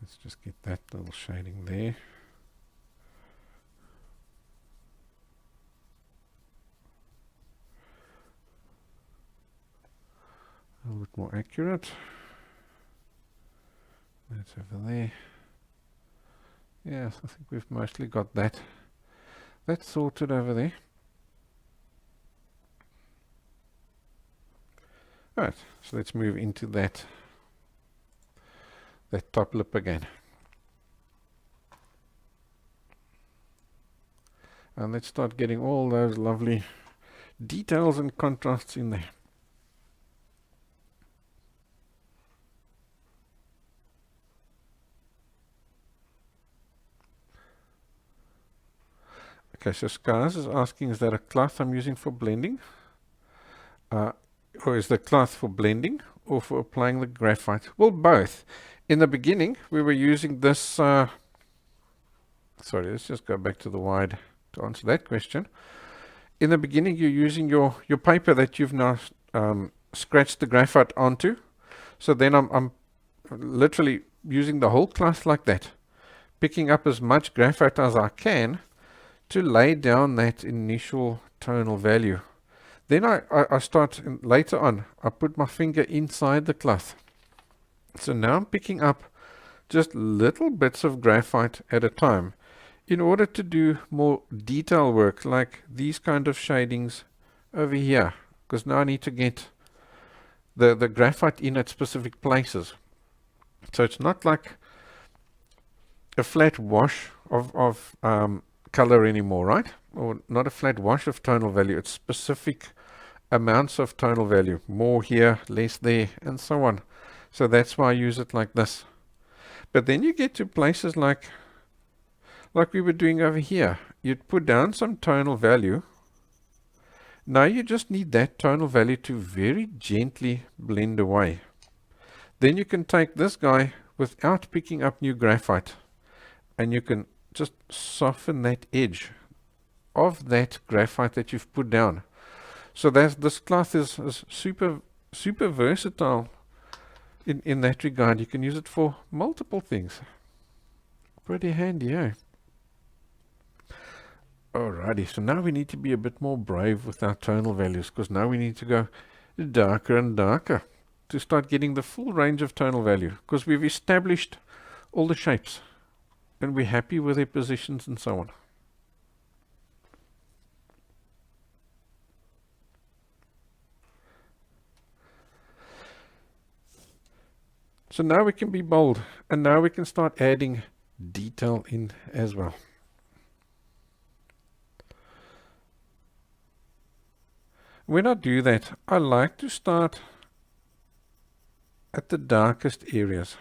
Let's just get that little shading there. A little bit more accurate. That's over there. Yes, I think we've mostly got that sorted over there. Alright, so let's move into that top lip again. And let's start getting all those lovely details and contrasts in there. Okay, so Skars is asking, is that a cloth I'm using for blending? Or is the cloth for blending or for applying the graphite? Well, both. In the beginning, we were using this, sorry, let's just go back to the wide to answer that question. In the beginning, you're using your paper that you've now scratched the graphite onto. So then I'm literally using the whole cloth like that, picking up as much graphite as I can to lay down that initial tonal value. Then I start, later on, I put my finger inside the cloth. So now I'm picking up just little bits of graphite at a time in order to do more detail work, like these kind of shadings over here, because now I need to get the graphite in at specific places. So it's not like a flat wash of color anymore, right? Or not a flat wash of tonal value. It's specific amounts of tonal value, more here, less there, and so on. So that's why I use it like this. But then you get to places like we were doing over here. You'd put down some tonal value. Now you just need that tonal value to very gently blend away. Then you can take this guy without picking up new graphite, and you can just soften that edge of that graphite that you've put down. So this cloth is super versatile in that regard. You can use it for multiple things. Pretty handy, eh? Alrighty, so now we need to be a bit more brave with our tonal values, because now we need to go darker and darker to start getting the full range of tonal value, because we've established all the shapes and we're happy with their positions and so on. So now we can be bold, and now we can start adding detail in as well. When I do that, I like to start at the darkest areas.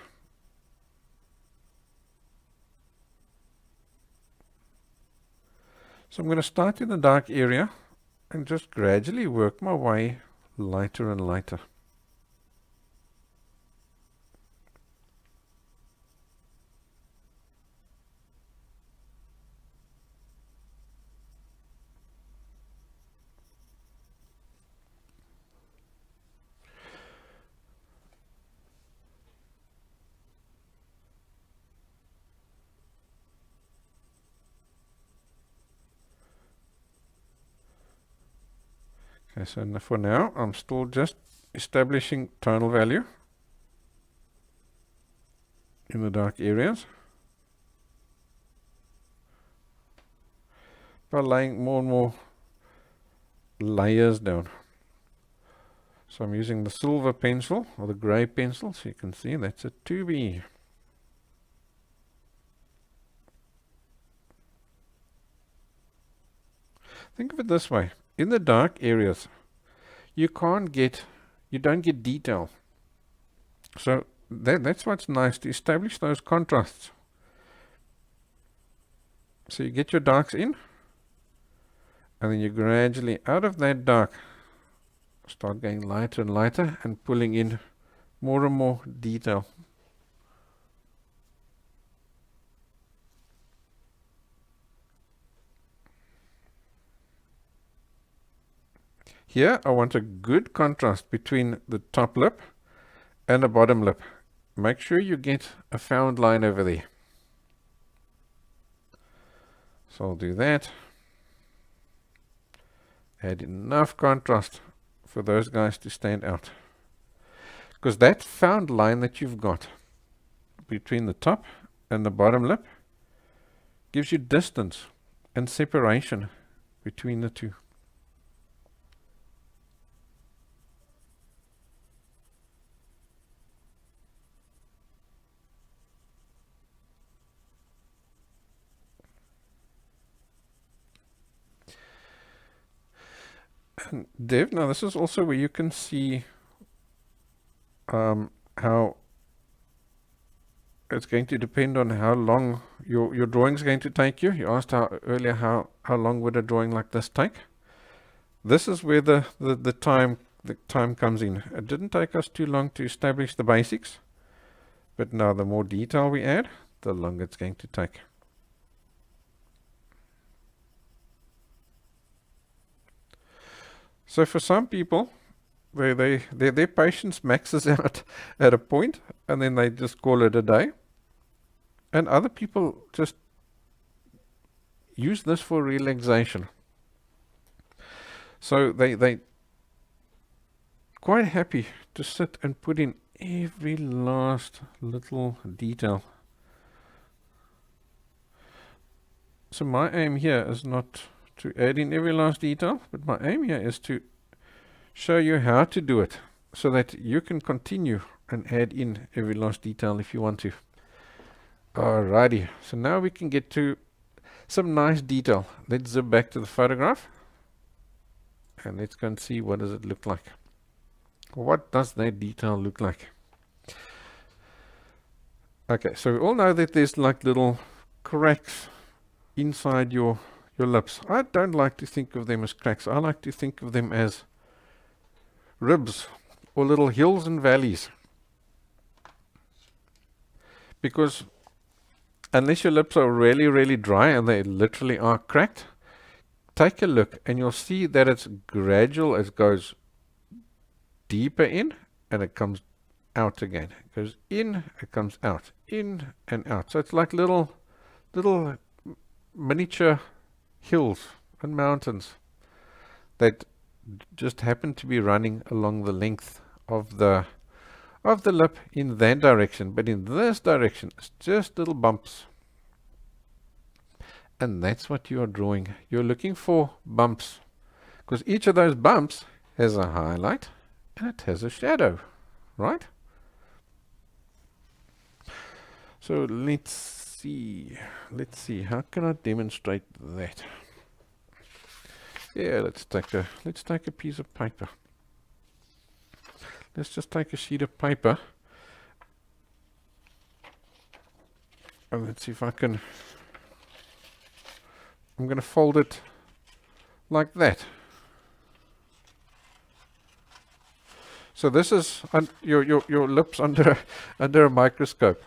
So I'm going to start in the dark area and just gradually work my way lighter and lighter. Okay, so for now, I'm still just establishing tonal value in the dark areas by laying more and more layers down. So I'm using the silver pencil or the grey pencil, so you can see that's a 2B. Think of it this way. In the dark areas, you don't get detail. So that's what's nice, to establish those contrasts. So you get your darks in, and then you gradually, out of that dark, start going lighter and lighter and pulling in more and more detail. Here I want a good contrast between the top lip and the bottom lip. Make sure you get a found line over there. So I'll do that. Add enough contrast for those guys to stand out. Because that found line that you've got between the top and the bottom lip gives you distance and separation between the two. And Dev, now this is also where you can see how it's going to depend on how long your drawing is going to take you. You asked earlier how long would a drawing like this take. This is where the time comes in. It didn't take us too long to establish the basics, but now the more detail we add, the longer it's going to take. So for some people, their patience maxes out at a point, and then they just call it a day. And other people just use this for relaxation. So they quite happy to sit and put in every last little detail. So my aim here is not to add in every last detail, but my aim here is to show you how to do it so that you can continue and add in every last detail if you want to. Alrighty, so now we can get to some nice detail. Let's zip back to the photograph and let's go and see what does it look like. What does that detail look like? Okay, so we all know that there's like little cracks inside your lips. I don't like to think of them as cracks. I like to think of them as ribs or little hills and valleys. Because unless your lips are really, really dry and they literally are cracked, take a look and you'll see that it's gradual. It goes deeper in and it comes out again. It goes in, it comes out, in and out. So it's like little miniature hills and mountains that just happen to be running along the length of the lip in that direction, but in this direction it's just little bumps. And that's what you are drawing. You're looking for bumps because each of those bumps has a highlight and it has a shadow, right? So let's see, how can I demonstrate that? Yeah, let's take a piece of paper. Let's just take a sheet of paper and let's see if I can. I'm going to fold it like that. So this is your lips under a microscope.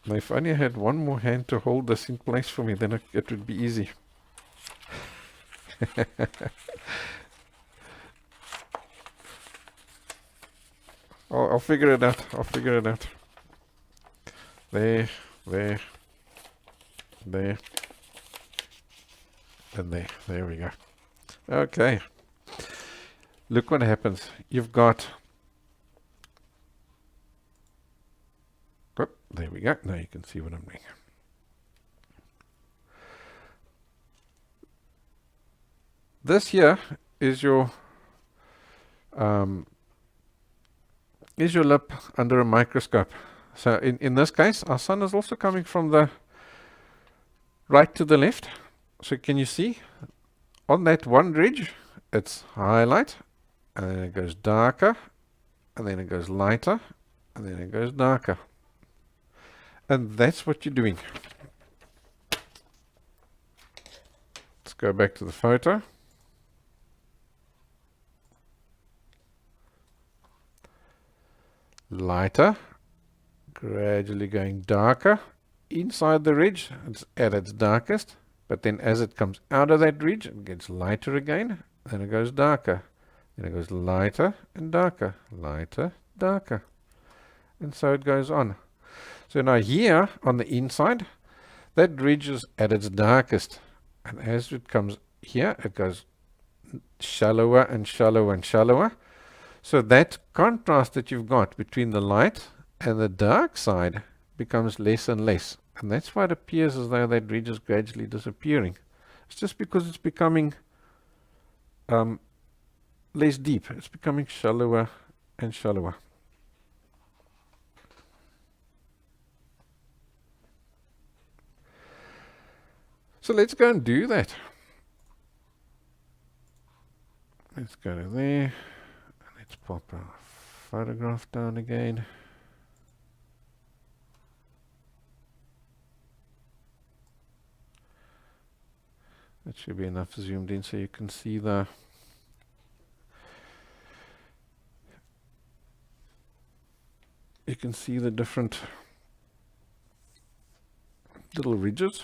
Now if only I had one more hand to hold this in place for me, then it would be easy. I'll figure it out. There, and there. There we go. Okay. Look what happens. You've got... Oh, there we go. Now you can see what I'm doing. This here is your lip under a microscope. So in this case, our sun is also coming from the right to the left. So can you see on that one ridge, it's highlight, and then it goes darker, and then it goes lighter, and then it goes darker. And that's what you're doing. Let's go back to the photo. Lighter, gradually going darker. Inside the ridge, it's at its darkest, but then as it comes out of that ridge, it gets lighter again, then it goes darker. Then it goes lighter and darker, lighter, darker. And so it goes on. So now here on the inside, that ridge is at its darkest. And as it comes here, it goes shallower and shallower and shallower. So that contrast that you've got between the light and the dark side becomes less and less. And that's why it appears as though that ridge is gradually disappearing. It's just because it's becoming less deep. It's becoming shallower and shallower. So let's go and do that. Let's go to there. Let's pop our photograph down again. That should be enough zoomed in so you can see the different little ridges.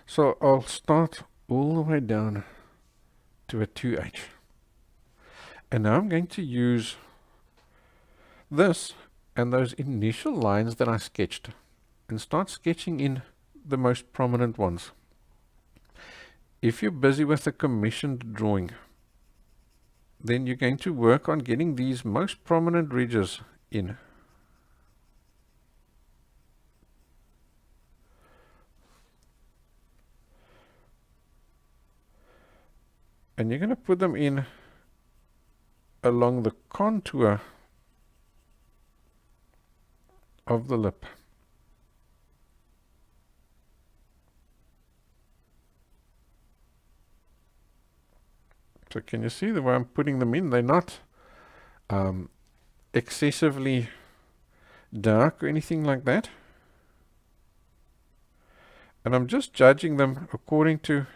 So I'll start all the way down to a 2H. And now I'm going to use this and those initial lines that I sketched and start sketching in the most prominent ones. If you're busy with a commissioned drawing, then you're going to work on getting these most prominent ridges in. And you're going to put them in along the contour of the lip. So can you see the way I'm putting them in? They're not excessively dark or anything like that. And I'm just judging them according to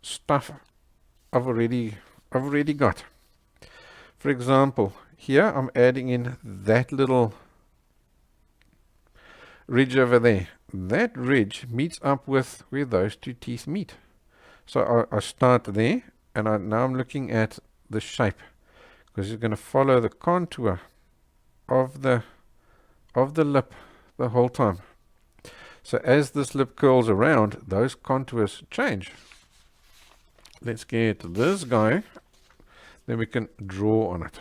stuff I've already got. For example, here I'm adding in that little ridge over there. That ridge meets up with where those two teeth meet. So I start there, and now I'm looking at the shape, because it's going to follow the contour of the lip the whole time. So as this lip curls around, those contours change. Let's get this guy, then we can draw on it.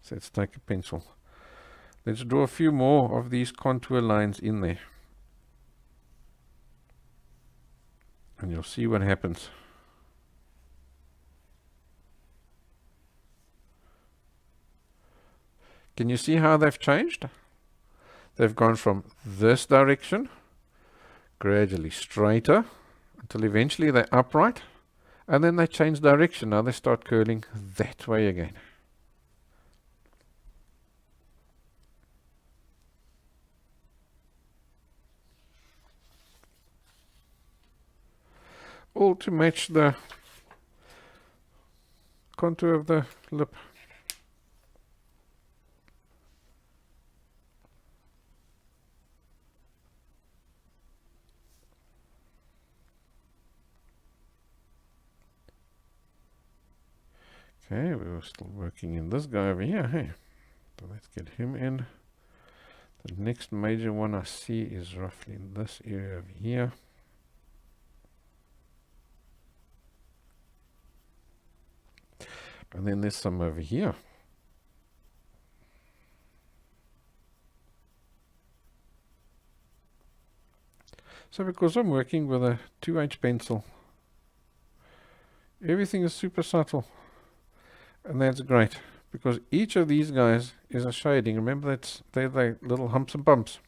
So let's take a pencil. Let's draw a few more of these contour lines in there. And you'll see what happens. Can you see how they've changed? They've gone from this direction, gradually straighter, until eventually they're upright, and then they change direction. Now they start curling that way again. All to match the contour of the lip. Okay, we were still working in this guy over here, hey? So let's get him in. The next major one I see is roughly in this area over here. And then there's some over here. So because I'm working with a 2H pencil, everything is super subtle. And that's great, because each of these guys is a shading. Remember, they're the little humps and bumps.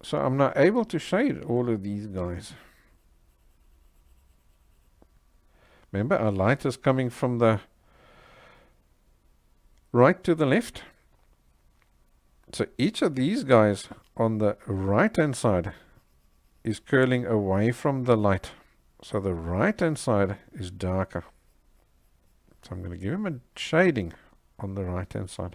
So I'm now able to shade all of these guys. Remember, our light is coming from the right to the left. So each of these guys on the right hand side is curling away from the light. So the right hand side is darker. So I'm going to give him a shading on the right hand side.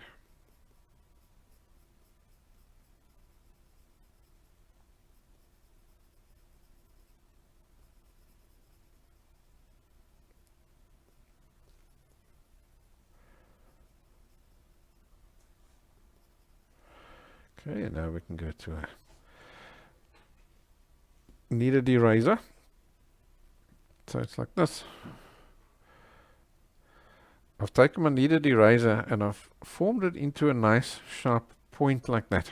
Okay, and now we can go to a Kneaded Eraser. So it's like this. I've taken my Kneaded Eraser and I've formed it into a nice sharp point like that.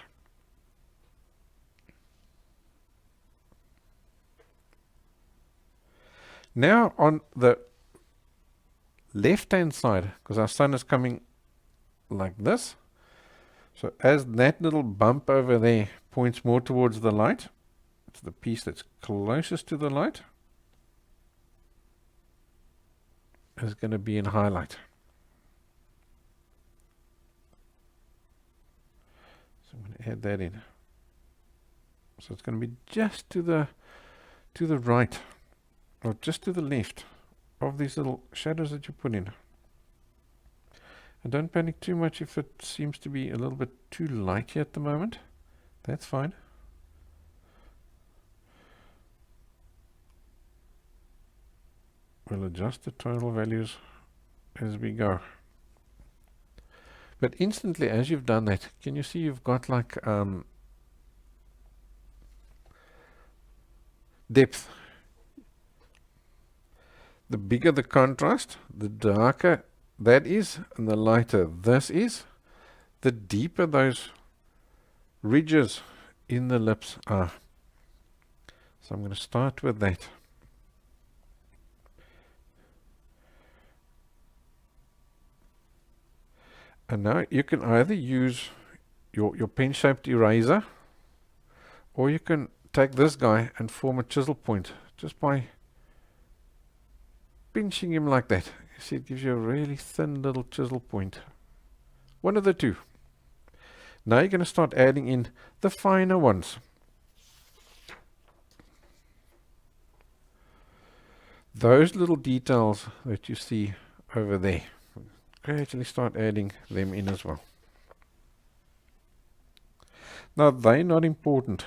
Now on the left-hand side, because our sun is coming like this. So as that little bump over there points more towards the light, it's the piece that's closest to the light, is going to be in highlight. So I'm going to add that in. So it's going to be just to the right, or just to the left of these little shadows that you put in. And don't panic too much if it seems to be a little bit too light here at the moment. That's fine. We'll adjust the tonal values as we go. But instantly, as you've done that, can you see you've got like depth? The bigger the contrast, the darker that is, and the lighter this is, the deeper those ridges in the lips are. So I'm going to start with that. And now you can either use your pen-shaped eraser, or you can take this guy and form a chisel point just by pinching him like that. You see, it gives you a really thin little chisel point. One of the two. Now you're going to start adding in the finer ones. Those little details that you see over there, gradually start adding them in as well. Now they're not important,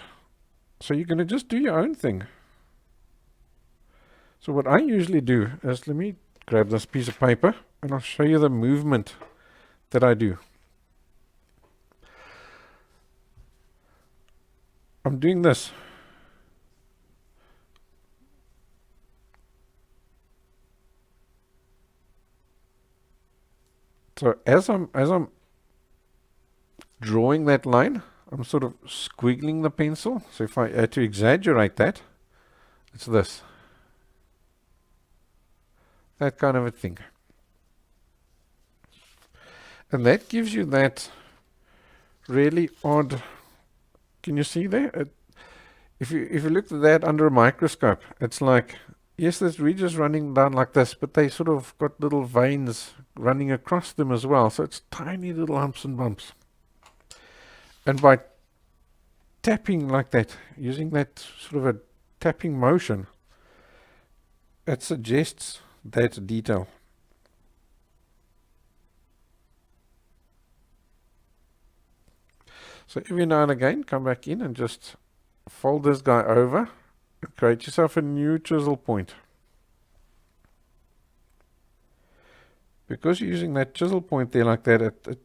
so you're going to just do your own thing. So what I usually do is, let me grab this piece of paper and I'll show you the movement that I do. I'm doing this. So as I'm drawing that line, I'm sort of squiggling the pencil. So if I had to exaggerate that, it's this. That kind of a thing. And that gives you that really odd, can you see there? If you look at that under a microscope, it's like, yes, there's ridges running down like this, but they sort of got little veins running across them as well. So it's tiny little humps and bumps. And by tapping like that, using that sort of a tapping motion, it suggests that detail. So every now and again, come back in and just fold this guy over and create yourself a new chisel point. Because you're using that chisel point there like that, it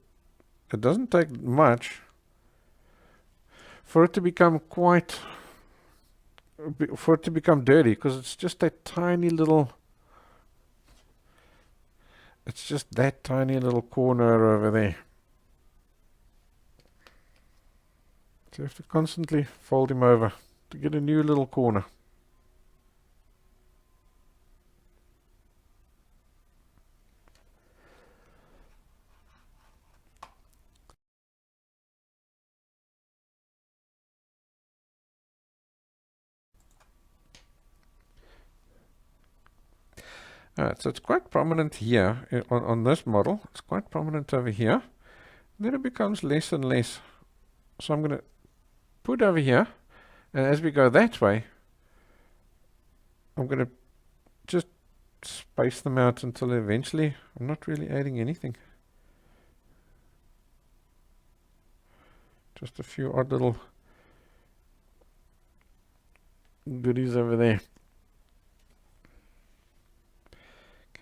doesn't take much for it to become dirty, because it's just that tiny little, it's just that tiny little corner over there. So you have to constantly fold him over to get a new little corner. Alright, so it's quite prominent here on this model. It's quite prominent over here. Then it becomes less and less. So I'm going to put over here, and as we go that way, I'm going to just space them out until eventually I'm not really adding anything. Just a few odd little goodies over there.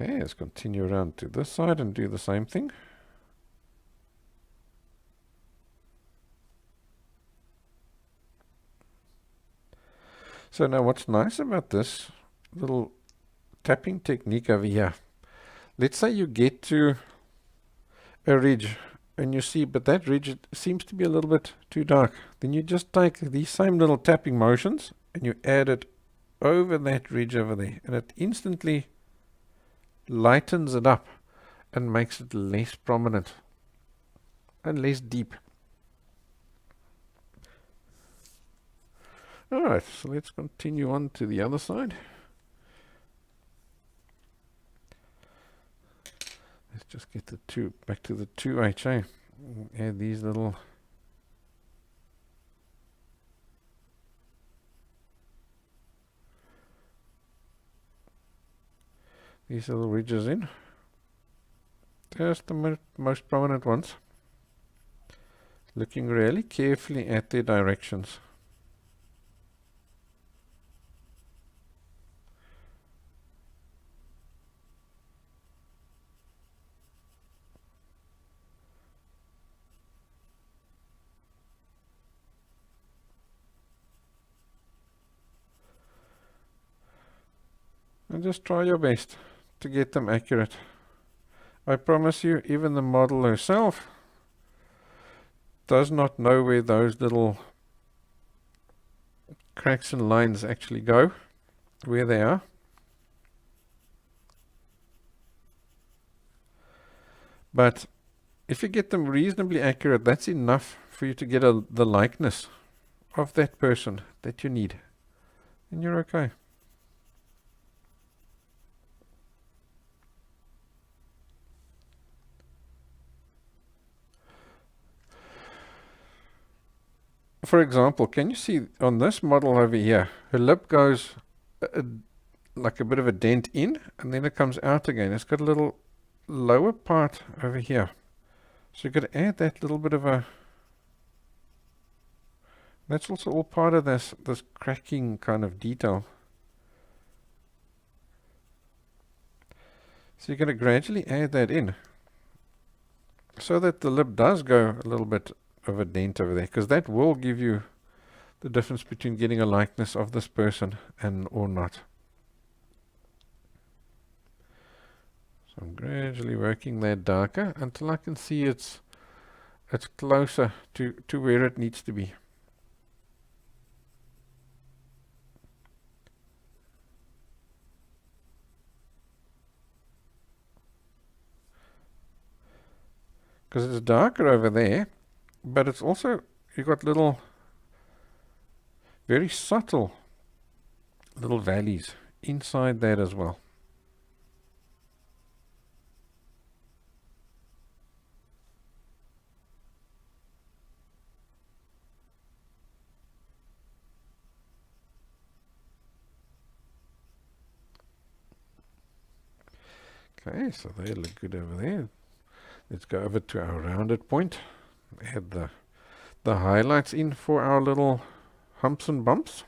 Okay, let's continue around to this side and do the same thing. So now what's nice about this little tapping technique over here, let's say you get to a ridge and you see, but that ridge seems to be a little bit too dark. Then you just take these same little tapping motions and you add it over that ridge over there, and it instantly lightens it up and makes it less prominent and less deep. Alright, so let's continue on to the other side. Let's just get the two back to the 2HA. Add these little ridges in. Just the most prominent ones. Looking really carefully at their directions. And just try your best to get them accurate. I promise you, even the model herself does not know where those little cracks and lines actually go, where they are. But if you get them reasonably accurate, that's enough for you to get the likeness of that person that you need. And you're okay. For example, can you see on this model over here, her lip goes like a bit of a dent in, and then it comes out again. It's got a little lower part over here. So you've got to add that little bit of a... That's also all part of this cracking kind of detail. So you're going to gradually add that in, so that the lip does go a little bit of a dent over there, because that will give you the difference between getting a likeness of this person and or not. So I'm gradually working that darker until I can see it's closer to where it needs to be. Because it's darker over there, but it's also, you've got little, very subtle little valleys inside that as well. Okay, so they look good over there. Let's go over to our rounded point. Add the highlights in for our little humps and bumps.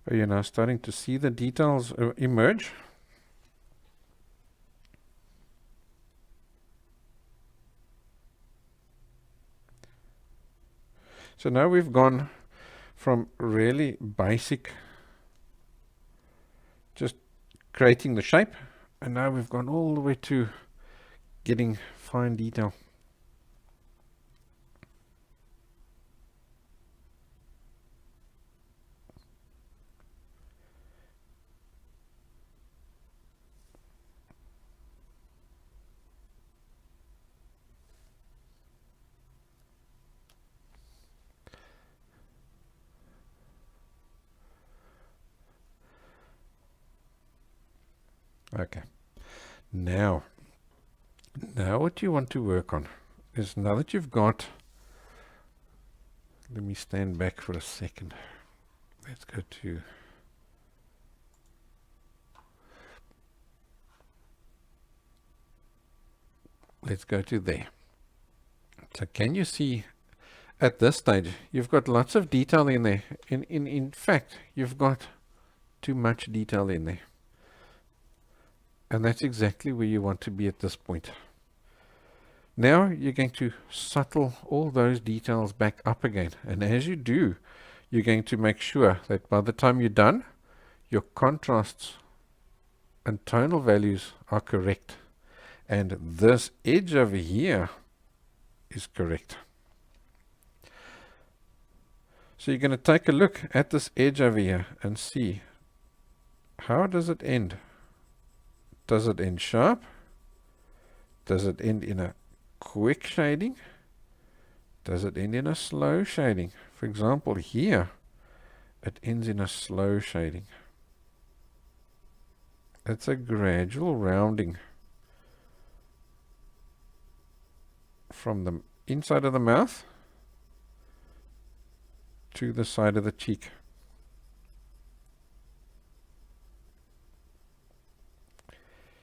Are you now starting to see the details emerge? So now we've gone from really basic, just creating the shape, and now we've gone all the way to getting fine detail. Okay, now what you want to work on is, now that you've got, let me stand back for a second. Let's go to, there. So can you see at this stage, you've got lots of detail in there. In fact, you've got too much detail in there. And that's exactly where you want to be at this point. Now you're going to subtle all those details back up again. And as you do, you're going to make sure that by the time you're done, your contrasts and tonal values are correct. And this edge over here is correct. So you're going to take a look at this edge over here and see, how does it end? Does it end sharp? Does it end in a quick shading? Does it end in a slow shading? For example, here, it ends in a slow shading. It's a gradual rounding from the inside of the mouth to the side of the cheek.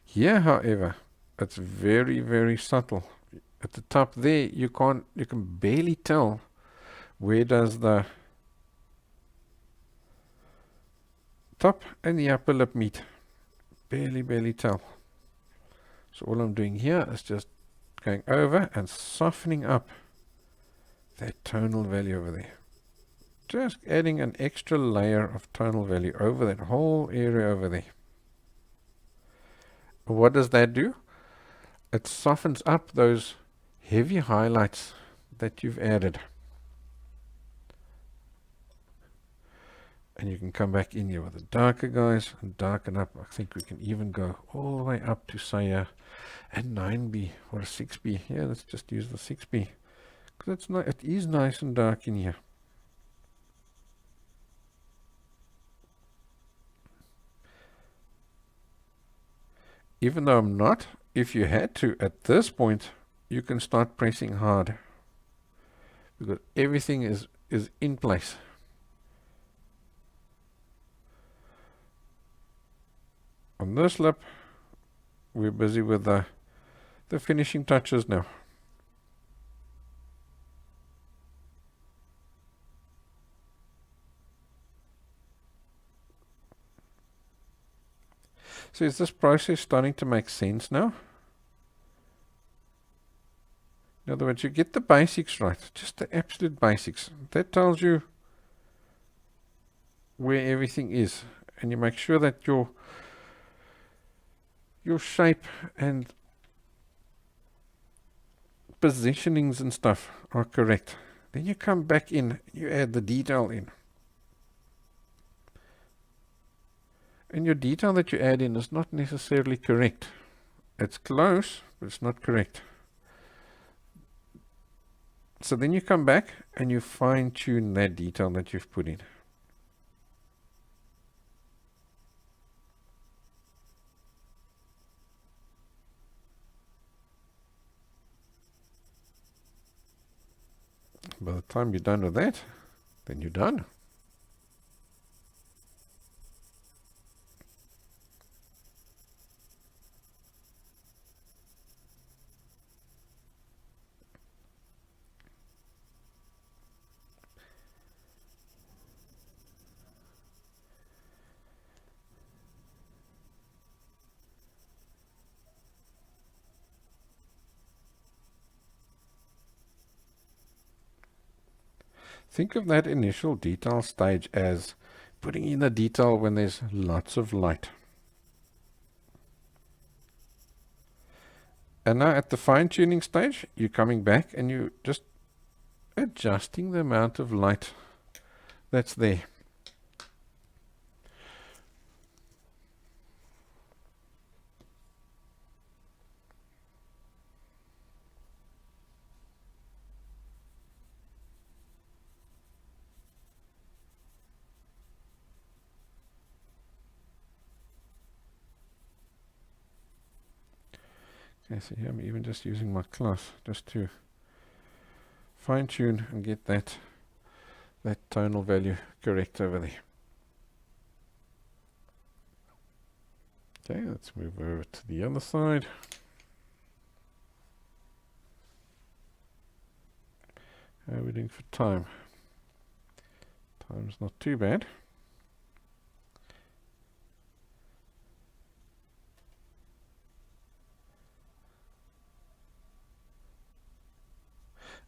Here, however, it's very, very subtle. At the top there, you can barely tell where does the top and the upper lip meet. Barely tell. So all I'm doing here is just going over and softening up that tonal value over there. Just adding an extra layer of tonal value over that whole area over there. What does that do? It softens up those heavy highlights that you've added. And you can come back in here with the darker guys and darken up. I think we can even go all the way up to say a 9B or a 6B. Yeah, let's just use the 6B. Because it is nice and dark in here. Even though I'm not, if you had to, at this point, you can start pressing hard. Because everything is in place. On this lip, we're busy with the finishing touches now. So is this process starting to make sense now? In other words, you get the basics right, just the absolute basics. That tells you where everything is. And you make sure that your shape and positionings and stuff are correct. Then you come back in, you add the detail in. And your detail that you add in is not necessarily correct. It's close, but it's not correct. So then you come back and you fine tune that detail that you've put in. By the time you're done with that, then you're done. Think of that initial detail stage as putting in the detail when there's lots of light. And now at the fine-tuning stage, you're coming back and you're just adjusting the amount of light that's there. Okay, so here I'm even just using my cloth just to fine tune and get that tonal value correct over there. Okay, let's move over to the other side. How are we doing for time? Time's not too bad.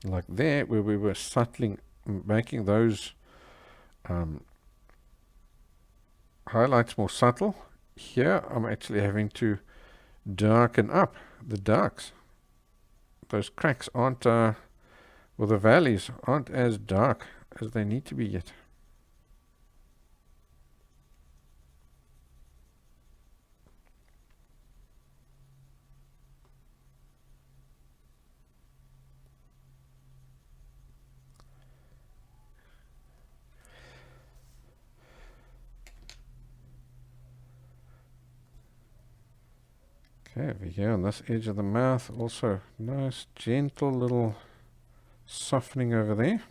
Like there, where we were subtling, making those highlights more subtle. Here, I'm actually having to darken up the darks. Those cracks aren't, well, the valleys aren't as dark as they need to be yet. Okay, over here on this edge of the mouth, also nice, gentle little softening over there.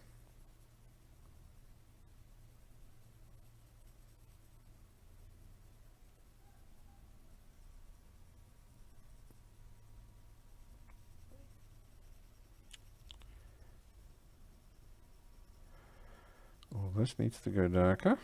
All this needs to go darker.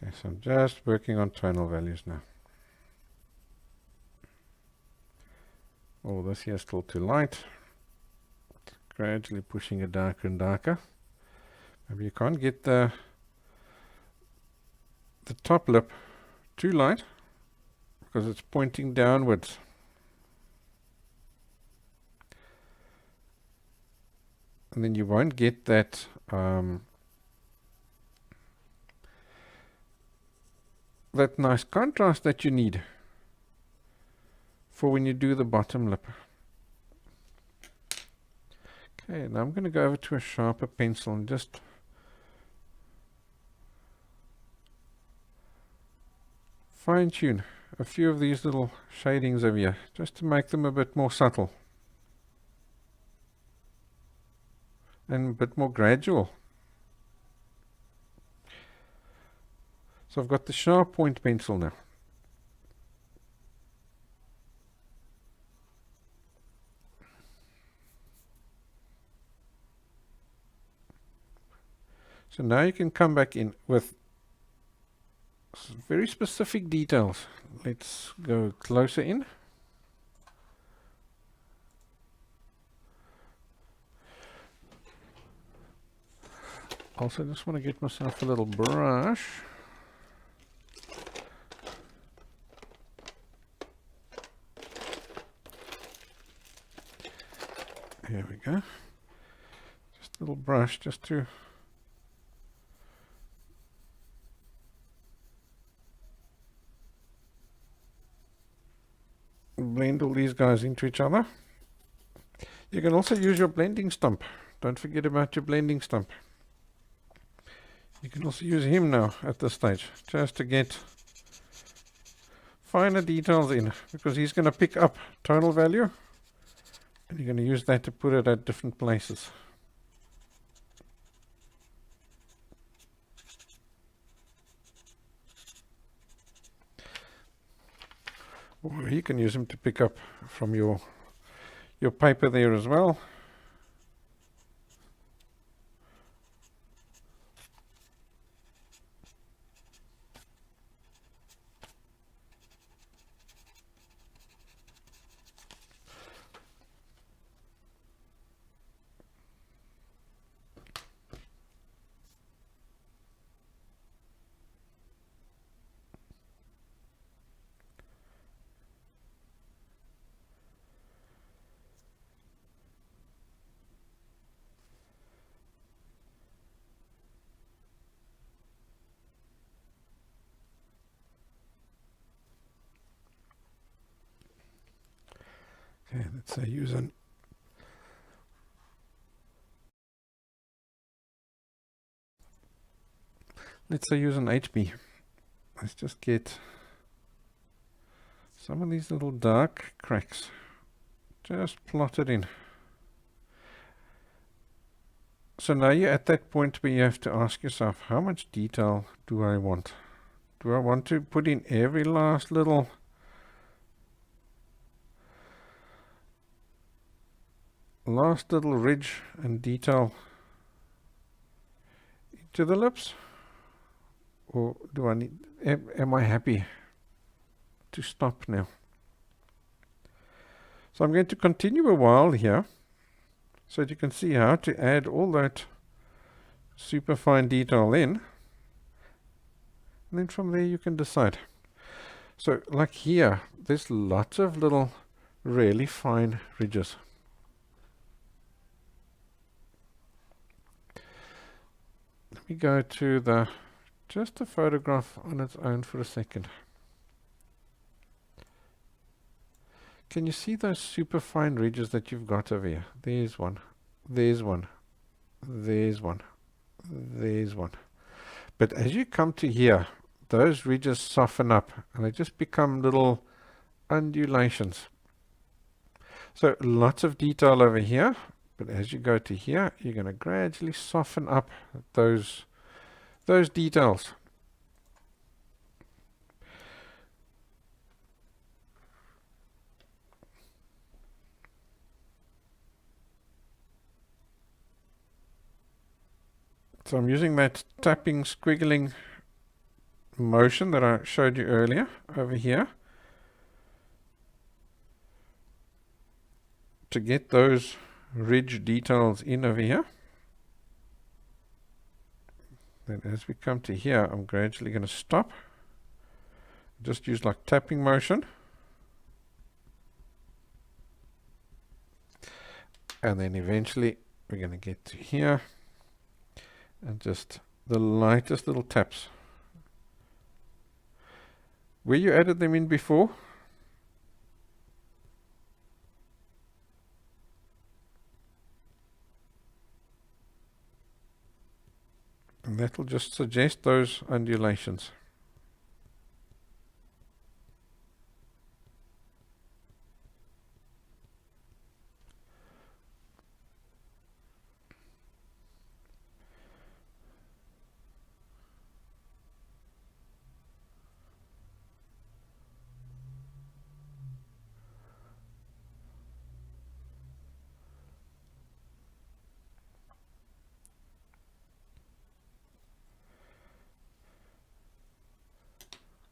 Okay, so I'm just working on tonal values now. Oh, this here is still too light. Gradually pushing it darker and darker. Maybe you can't get the top lip too light because it's pointing downwards. And then you won't get that that nice contrast that you need for when you do the bottom lip. Okay, now I'm going to go over to a sharper pencil and just fine-tune a few of these little shadings over here, just to make them a bit more subtle and a bit more gradual. So I've got the sharp point pencil now. So now you can come back in with very specific details. Let's go closer in. Also, just want to get myself a little brush. Here we go. Just a little brush just to blend all these guys into each other. You can also use your blending stump. Don't forget about your blending stump. You can also use him now at this stage, just to get finer details in, because he's going to pick up tonal value, and you're going to use that to put it at different places. Or you can use him to pick up from your paper there as well. Okay, let's say use an Let's say use an HB. Let's just get some of these little dark cracks. Just plot it in. So now you're at that point where you have to ask yourself, how much detail do I want? Do I want to put in every last little ridge and detail to the lips? Or do I need, am I happy to stop now? So I'm going to continue a while here so that you can see how to add all that super fine detail in. And then from there you can decide. So like here, there's lots of little really fine ridges. Let me go to just the photograph on its own for a second. Can you see those super fine ridges that you've got over here? There's one, there's one, there's one, there's one. But as you come to here, those ridges soften up and they just become little undulations. So lots of detail over here, but as you go to here, you're going to gradually soften up those details. So I'm using that tapping, squiggling motion that I showed you earlier over here to get those ridge details in over here. Then as we come to here, I'm gradually going to stop. Just use like tapping motion. And then eventually we're going to get to here and just the lightest little taps. Where you added them in before, and that will just suggest those undulations.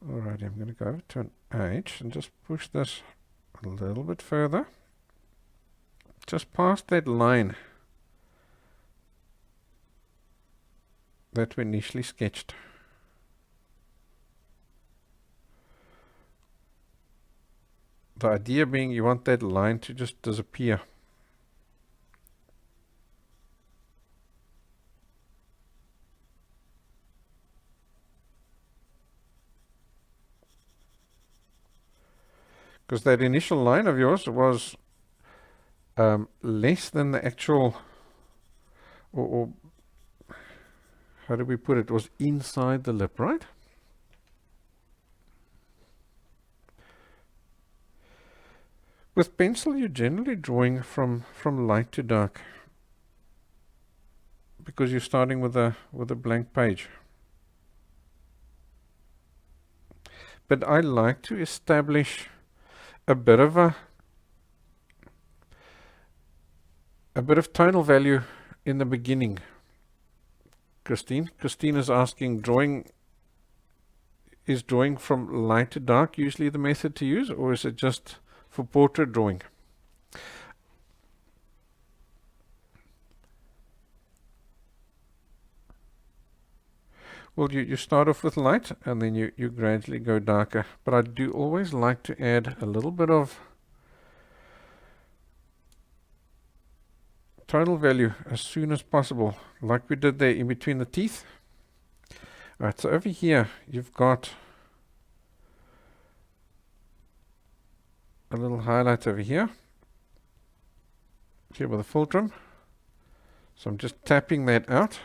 Alright, I'm going to go to an H and just push this a little bit further. Just past that line that we initially sketched. The idea being you want that line to just disappear. Because that initial line of yours was less than the actual, or how do we put it, was inside the lip, right? With pencil, you're generally drawing from light to dark because you're starting with a blank page. But I like to establish a bit of tonal value in the beginning. Christine is asking, is drawing from light to dark usually the method to use, or is it just for portrait drawing? Well, you start off with light and then you gradually go darker. But I do always like to add a little bit of tonal value as soon as possible, like we did there in between the teeth. Alright, so over here you've got a little highlight over here. Here with a fulcrum. So I'm just tapping that out.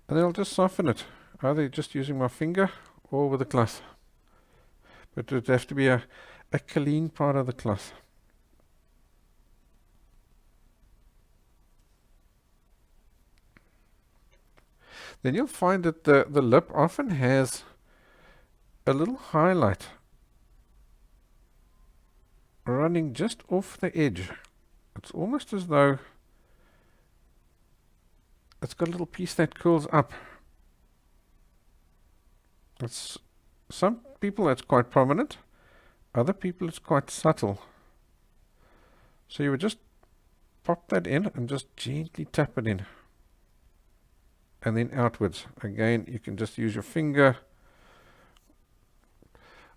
And then I'll just soften it, either just using my finger or with a cloth. But it would have to be a clean part of the cloth. Then you'll find that the lip often has a little highlight running just off the edge. It's almost as though it's got a little piece that curls up. It's some people that's quite prominent, other people it's quite subtle. So you would just pop that in and just gently tap it in. And then outwards. Again, you can just use your finger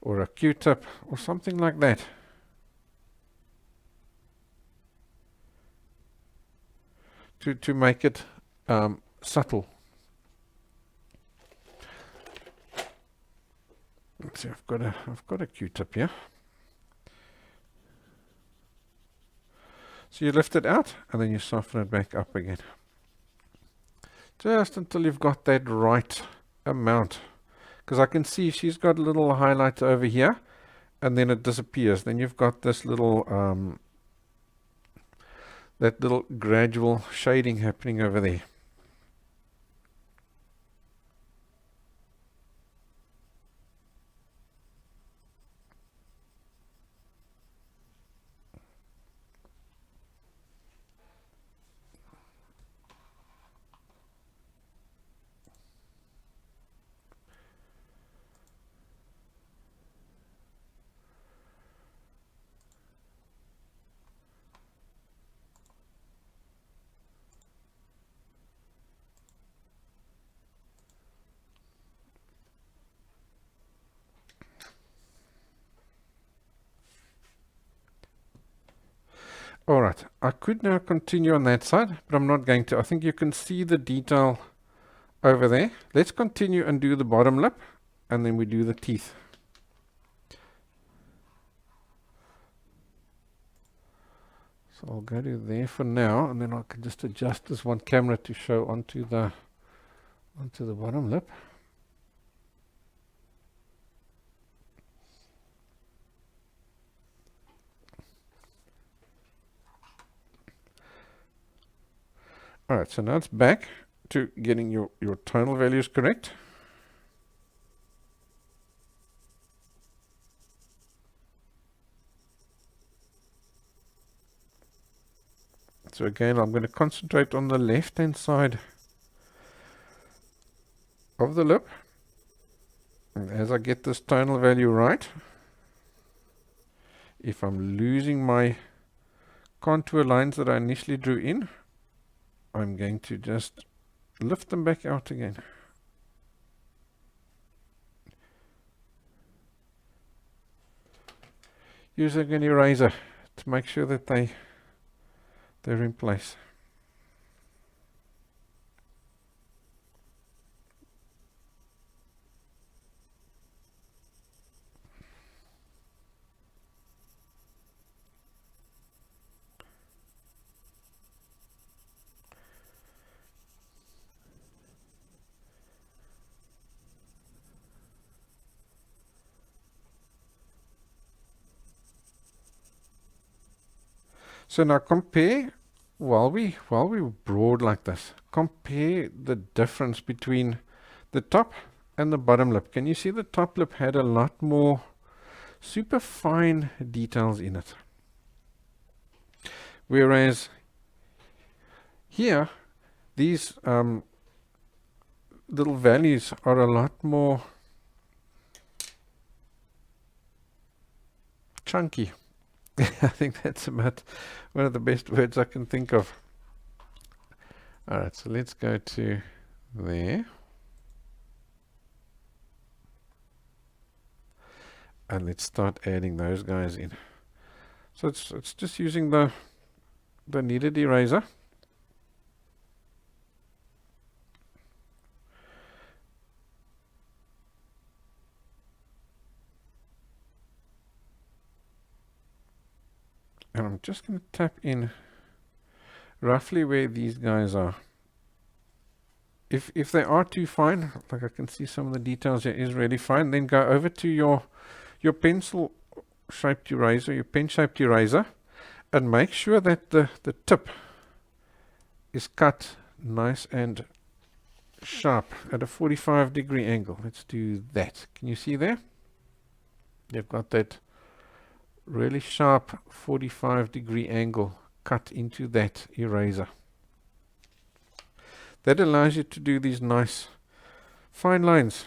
or a Q-tip or something like that. To make it subtle. Let's see, I've got a Q-tip here. So you lift it out and then you soften it back up again. Just until you've got that right amount. Because I can see she's got a little highlight over here and then it disappears. Then you've got this little that little gradual shading happening over there. Alright, I could now continue on that side, but I'm not going to. I think you can see the detail over there. Let's continue and do the bottom lip, and then we do the teeth. So I'll go to there for now, and then I can just adjust this one camera to show onto the bottom lip. Alright, so now it's back to getting your tonal values correct. So again, I'm going to concentrate on the left-hand side of the lip. And as I get this tonal value right, if I'm losing my contour lines that I initially drew in, I'm going to just lift them back out again. Using an eraser to make sure that they're in place. So now compare, while we're broad like this, compare the difference between the top and the bottom lip. Can you see the top lip had a lot more super fine details in it? Whereas here, these little values are a lot more chunky. I think that's about one of the best words I can think of. Alright, so let's go to there. And let's start adding those guys in. So it's just using the kneaded eraser. And I'm just going to tap in roughly where these guys are. If they are too fine, like I can see some of the details here is really fine, then go over to your pencil shaped eraser, your pen shaped eraser, and make sure that the tip is cut nice and sharp at a 45-degree angle. Let's do that. Can you see there? You've got that really sharp 45-degree angle cut into that eraser. That allows you to do these nice fine lines.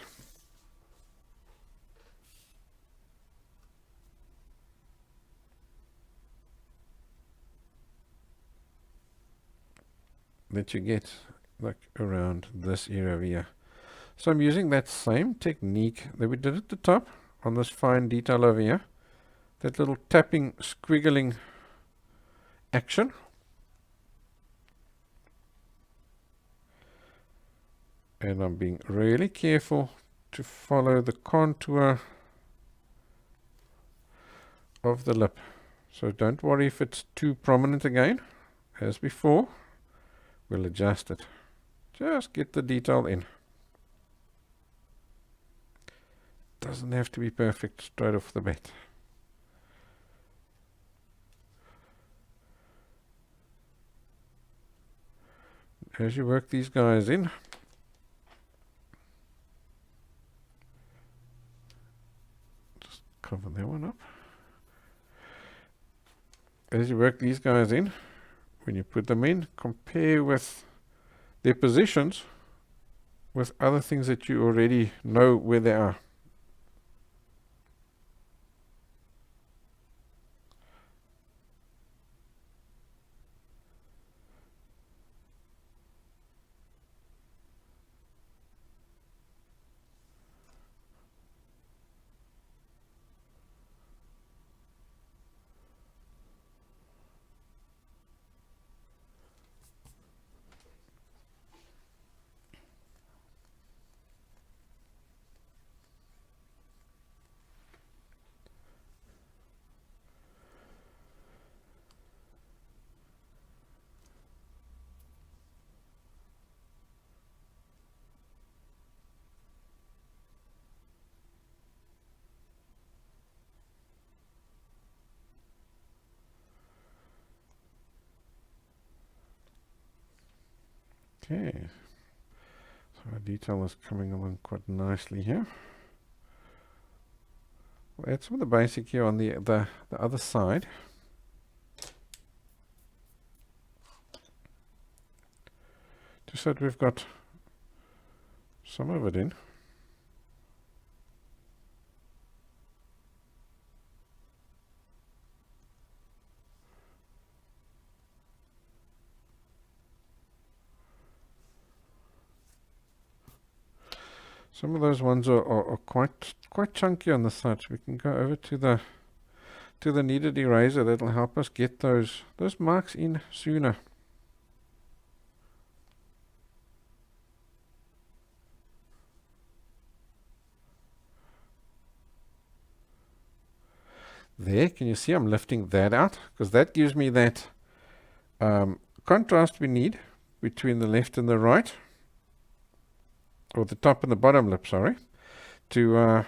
That you get like around this area here. So I'm using that same technique that we did at the top on this fine detail over here. That little tapping, squiggling action. And I'm being really careful to follow the contour of the lip. So don't worry if it's too prominent again. As before, we'll adjust it. Just get the detail in. Doesn't have to be perfect straight off the bat. As you work these guys in, just cover that one up. As you work these guys in, when you put them in, compare with their positions with other things that you already know where they are. Okay, so our detail is coming along quite nicely here. We'll add some of the basic here on the other side. Just so that we've got some of it in. Some of those ones are quite chunky on the side, so we can go over to the kneaded eraser. That'll help us get those marks in sooner. There, can you see I'm lifting that out? Because that gives me that contrast we need between the left and the right, or the top and the bottom lip, sorry, to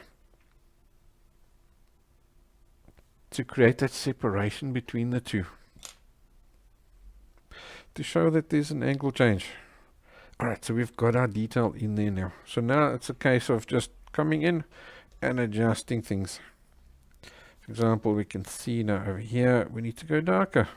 create that separation between the two, to show that there's an angle change. Alright, so we've got our detail in there now. So now it's a case of just coming in and adjusting things. For example, we can see now over here, we need to go darker.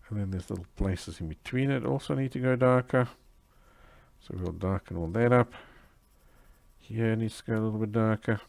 And then there's little places in between it also need to go darker. So we'll darken all that up. Here needs to go a little bit darker.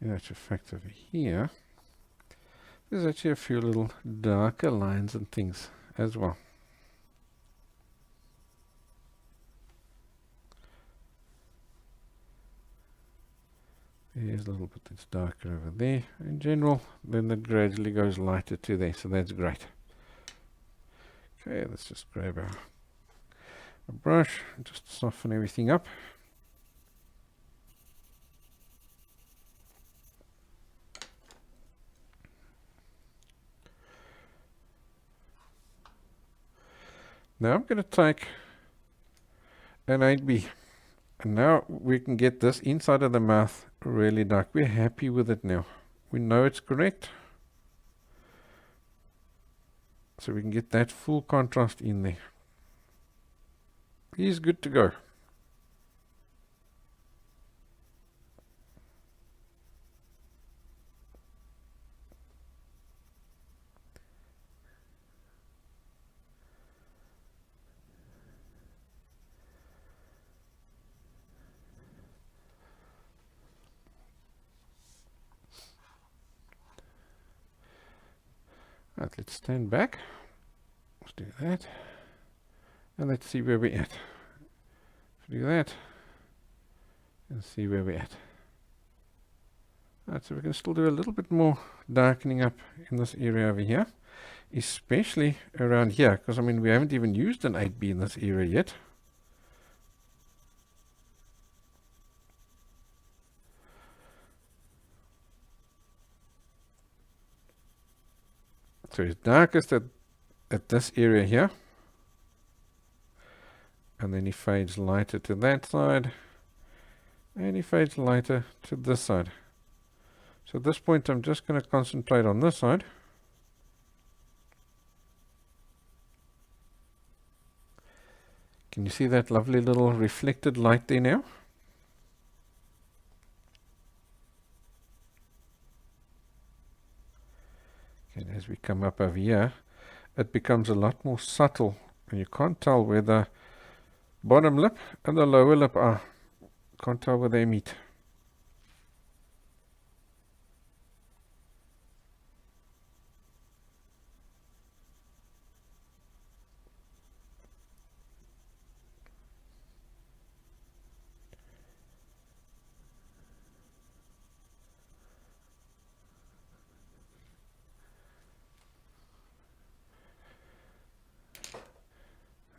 in actual fact over here, there's actually a few little darker lines and things as well. Here's a little bit that's darker over there in general, then it gradually goes lighter to there, so that's great. Okay, let's just grab our brush and just soften everything up. Now I'm going to take an 8B, and now we can get this inside of the mouth really dark. We're happy with it now. We know it's correct, so we can get that full contrast in there. He's good to go. Right, let's stand back. Let's do that. And let's see where we're at. Do that. And see where we're at. Right, so we can still do a little bit more darkening up in this area over here. Especially around here. Because, I mean, we haven't even used an 8B in this area yet. So it's darkest at this area here. And then he fades lighter to that side. And he fades lighter to this side. So at this point I'm just going to concentrate on this side. Can you see that lovely little reflected light there now? And as we come up over here, it becomes a lot more subtle, and you can't tell where the bottom lip and the lower lip are. Can't tell where they meet.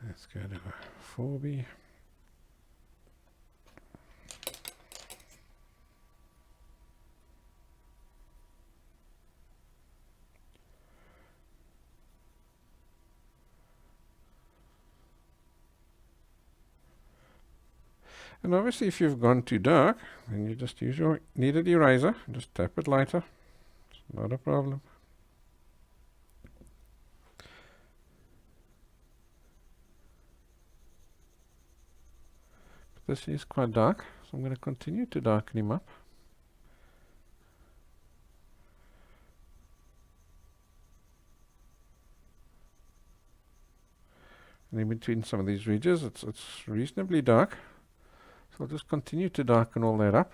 Let's go to 4B. And obviously if you've gone too dark, then you just use your kneaded eraser, just tap it lighter. It's not a problem. This is quite dark, so I'm going to continue to darken him up. And in between some of these ridges, it's reasonably dark. So I'll just continue to darken all that up.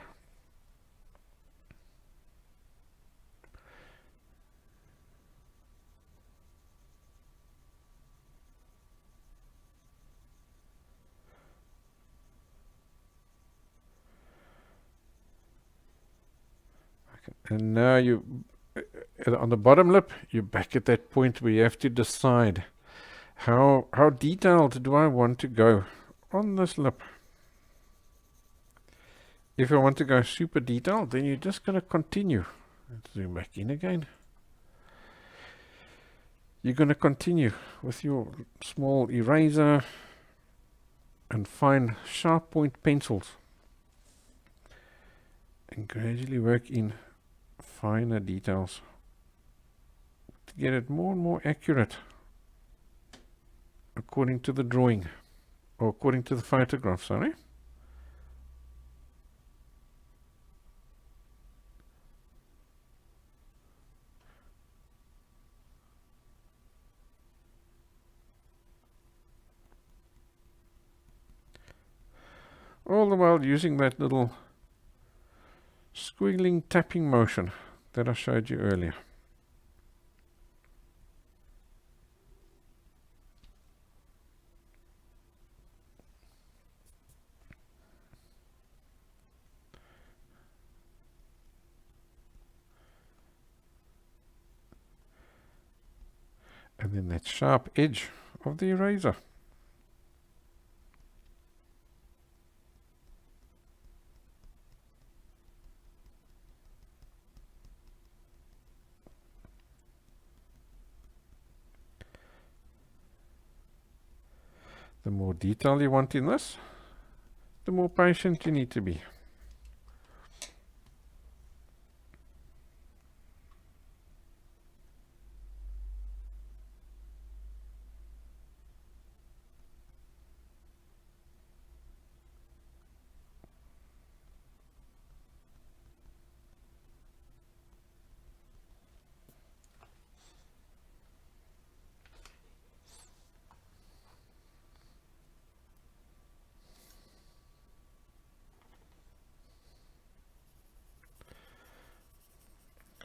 And now you, on the bottom lip, you're back at that point where you have to decide how detailed do I want to go on this lip. If I want to go super detailed, then you're just going to continue. Let's zoom back in again. You're going to continue with your small eraser and fine sharp point pencils and gradually work in finer details to get it more and more accurate according to the drawing, or according to the photograph, sorry. All the while using that little squiggling tapping motion that I showed you earlier. And then that sharp edge of the eraser. The more detail you want in this, the more patient you need to be.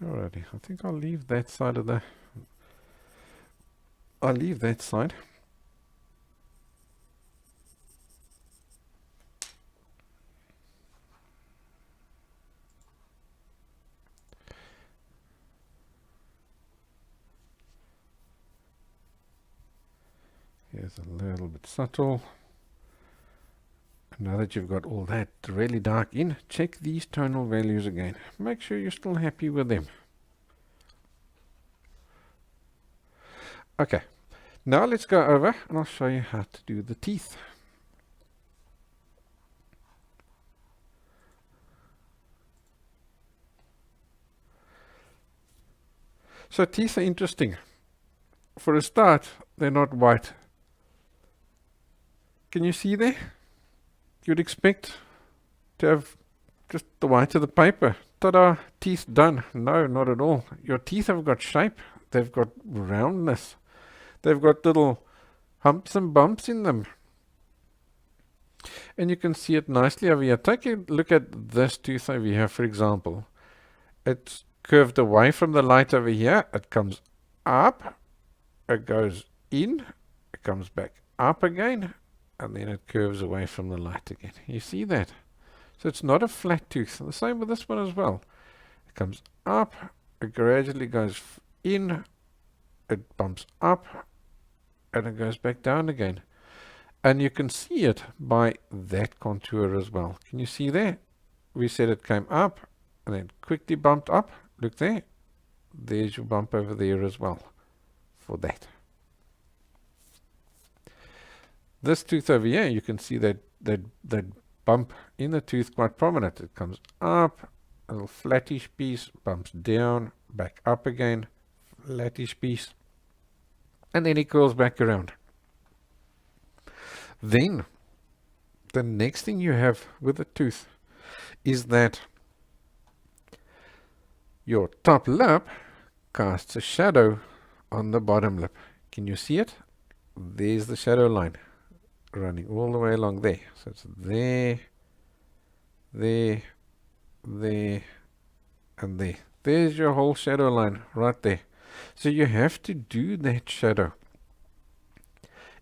Alrighty, I think I'll leave that side of the... I'll leave that side. Here's a little bit subtle. Now that you've got all that really dark in, check these tonal values again. Make sure you're still happy with them. Okay, now let's go over and I'll show you how to do the teeth. So teeth are interesting. For a start, they're not white. Can you see there? You'd expect to have just the white of the paper. Ta-da! Teeth done. No, not at all. Your teeth have got shape. They've got roundness. They've got little humps and bumps in them. And you can see it nicely over here. Take a look at this tooth over here, for example. It's curved away from the light over here. It comes up. It goes in. It comes back up again. And then it curves away from the light again. You see that? So it's not a flat tooth. The same with this one as well. It comes up, it gradually goes in, it bumps up, and it goes back down again. And you can see it by that contour as well. Can you see there? We said it came up, and then quickly bumped up. Look there. There's your bump over there as well for that. This tooth over here, you can see that bump in the tooth quite prominent. It comes up, a little flattish piece, bumps down, back up again, flattish piece, and then it curls back around. Then, the next thing you have with the tooth is that your top lip casts a shadow on the bottom lip. Can you see it? There's the shadow line running all the way along there. So it's there, there, there, and there. There's your whole shadow line right there. So you have to do that shadow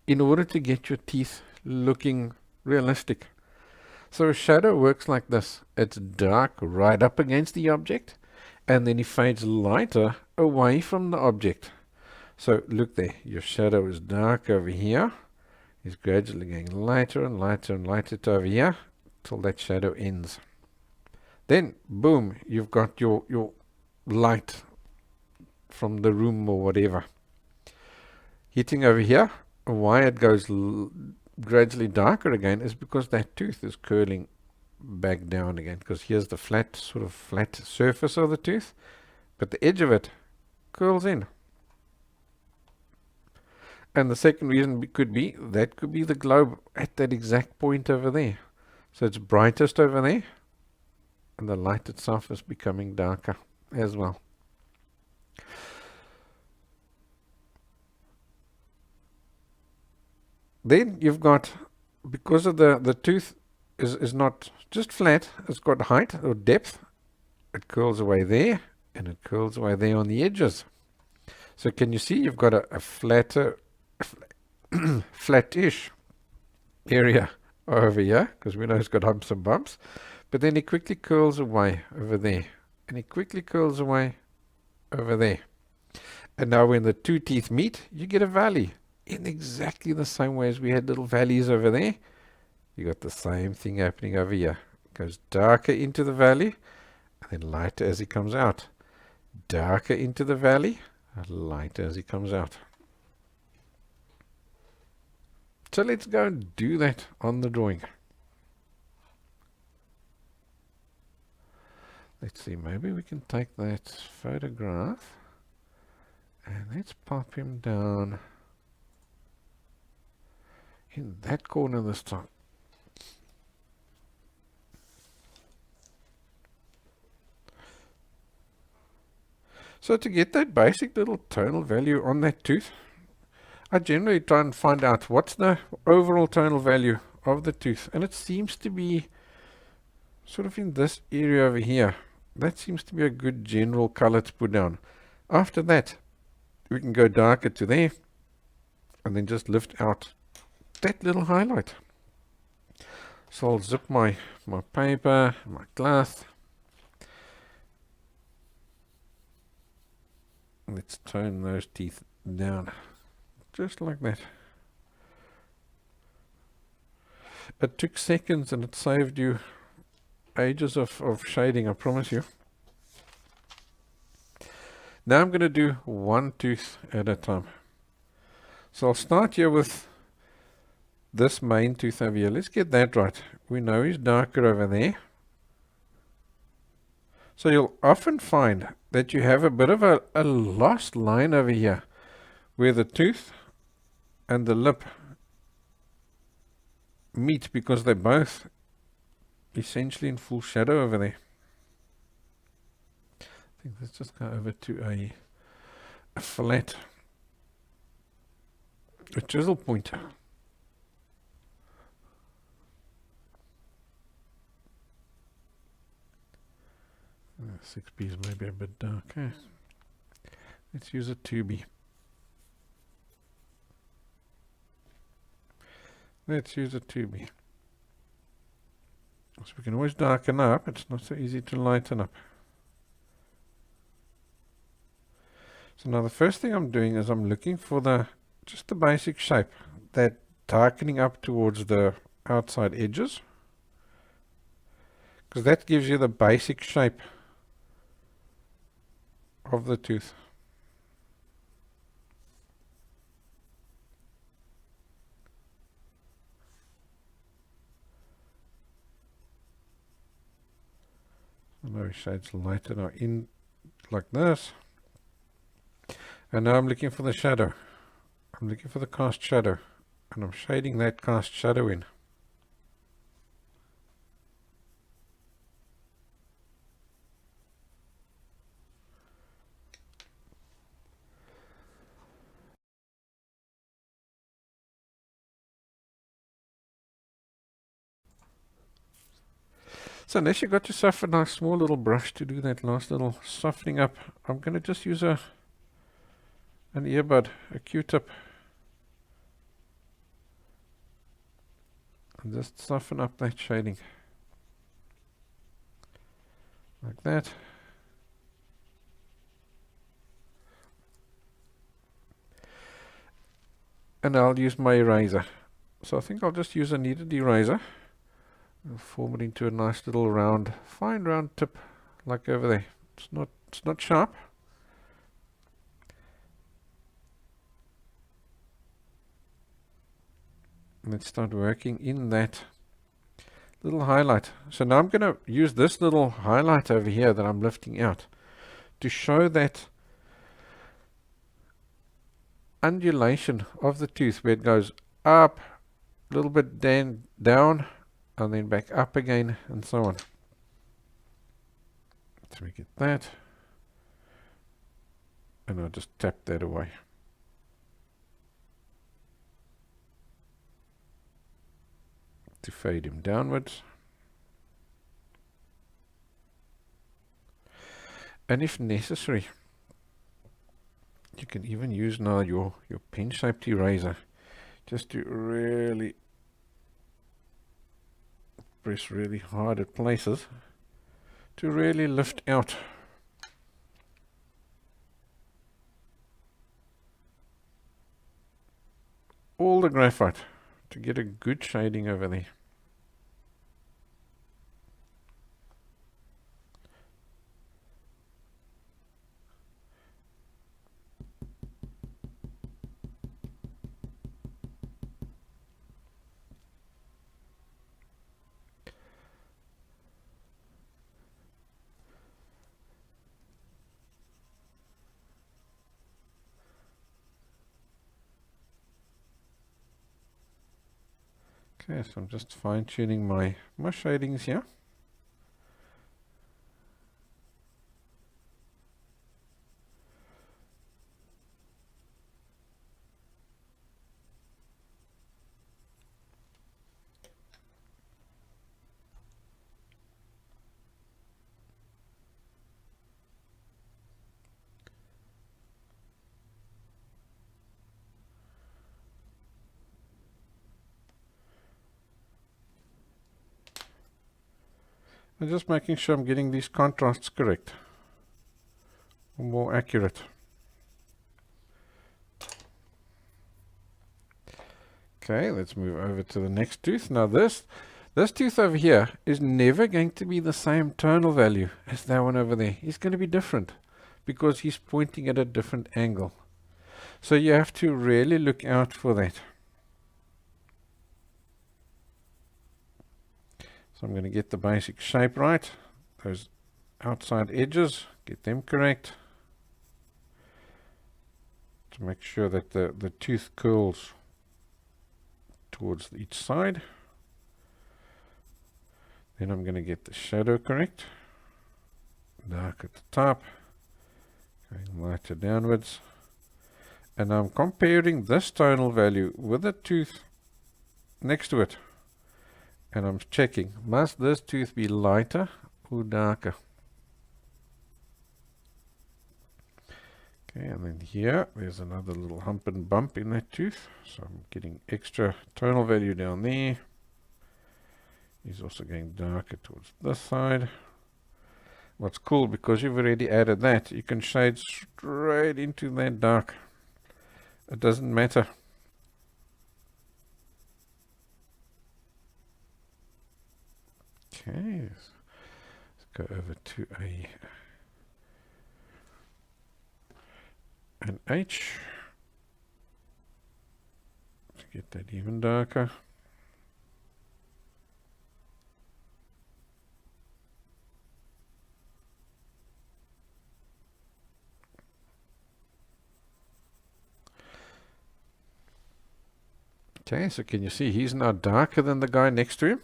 in order to get your teeth looking realistic. So a shadow works like this. It's dark right up against the object, and then it fades lighter away from the object. So look there, your shadow is dark over here. It's gradually getting lighter and lighter and lighter to over here till that shadow ends. Then, boom, you've got your light from the room or whatever hitting over here. Why it goes gradually darker again is because that tooth is curling back down again, because here's the flat surface of the tooth, but the edge of it curls in. And the second reason could be the globe at that exact point over there. So it's brightest over there, and the light itself is becoming darker as well. Then you've got, because of the tooth is not just flat, it's got height or depth. it curls away there, and it curls away there on the edges. So can you see you've got a flatter, flat-ish area over here, because we know it's got humps and bumps, but then it quickly curls away over there, and it quickly curls away over there. And now when the two teeth meet, you get a valley in exactly the same way as we had little valleys over there. You got the same thing happening over here. It goes darker into the valley, and then lighter as it comes out. Darker into the valley, lighter as it comes out. So let's go and do that on the drawing. Let's see, maybe we can take that photograph and let's pop him down in that corner this time. So to get that basic little tonal value on that tooth, I generally try and find out what's the overall tonal value of the tooth, and it seems to be sort of in this area over here. That seems to be a good general color to put down. After that, we can go darker to there, and then just lift out that little highlight. So I'll zip my paper, my cloth. Let's tone those teeth down, just like that. It took seconds and it saved you ages of shading, I promise you. Now I'm going to do one tooth at a time. So I'll start here with this main tooth over here. Let's get that right. We know he's darker over there. So you'll often find that you have a bit of a lost line over here where the tooth and the lip meet because they're both essentially in full shadow over there. I think let's just go over to a flat, a chisel pointer. 6B is maybe a bit dark. Eh? Let's use a 2B. Let's use a 2B. So we can always darken up. It's not so easy to lighten up. So now the first thing I'm doing is I'm looking for just the basic shape, that darkening up towards the outside edges, because that gives you the basic shape of the tooth. Now shades lighter now in like this. And now I'm looking for the shadow. I'm looking for the cast shadow. And I'm shading that cast shadow in. So unless you got yourself a nice small little brush to do that last little softening up, I'm going to just use an earbud, a Q-tip, and just soften up that shading like that. And I'll use my eraser. So I think I'll just use a kneaded eraser. I'll form it into a nice little round, fine round tip, like over there. It's not sharp. Let's start working in that little highlight. So now I'm going to use this little highlight over here that I'm lifting out to show that undulation of the tooth where it goes up, a little bit down, and then back up again, and so on. So we get that, and I'll just tap that away. To fade him downwards. And if necessary, you can even use now your pen-shaped eraser just to really press really hard at places to really lift out all the graphite to get a good shading over there. Okay, so I'm just fine-tuning my shadings here. I'm just making sure I'm getting these contrasts correct, or more accurate. Okay, let's move over to the next tooth. Now this tooth over here is never going to be the same tonal value as that one over there. It's going to be different because he's pointing at a different angle. So you have to really look out for that. So I'm going to get the basic shape right. Those outside edges, get them correct. To make sure that the tooth curls towards each side. Then I'm going to get the shadow correct. Dark at the top, going lighter downwards. And I'm comparing this tonal value with the tooth next to it. And I'm checking, must this tooth be lighter or darker? Okay, and then here, there's another little hump and bump in that tooth. So I'm getting extra tonal value down there. He's also going darker towards this side. What's cool, because you've already added that, you can shade straight into that dark. It doesn't matter. Okay, let's go over to an H to get that even darker. Okay, so can you see he's now darker than the guy next to him?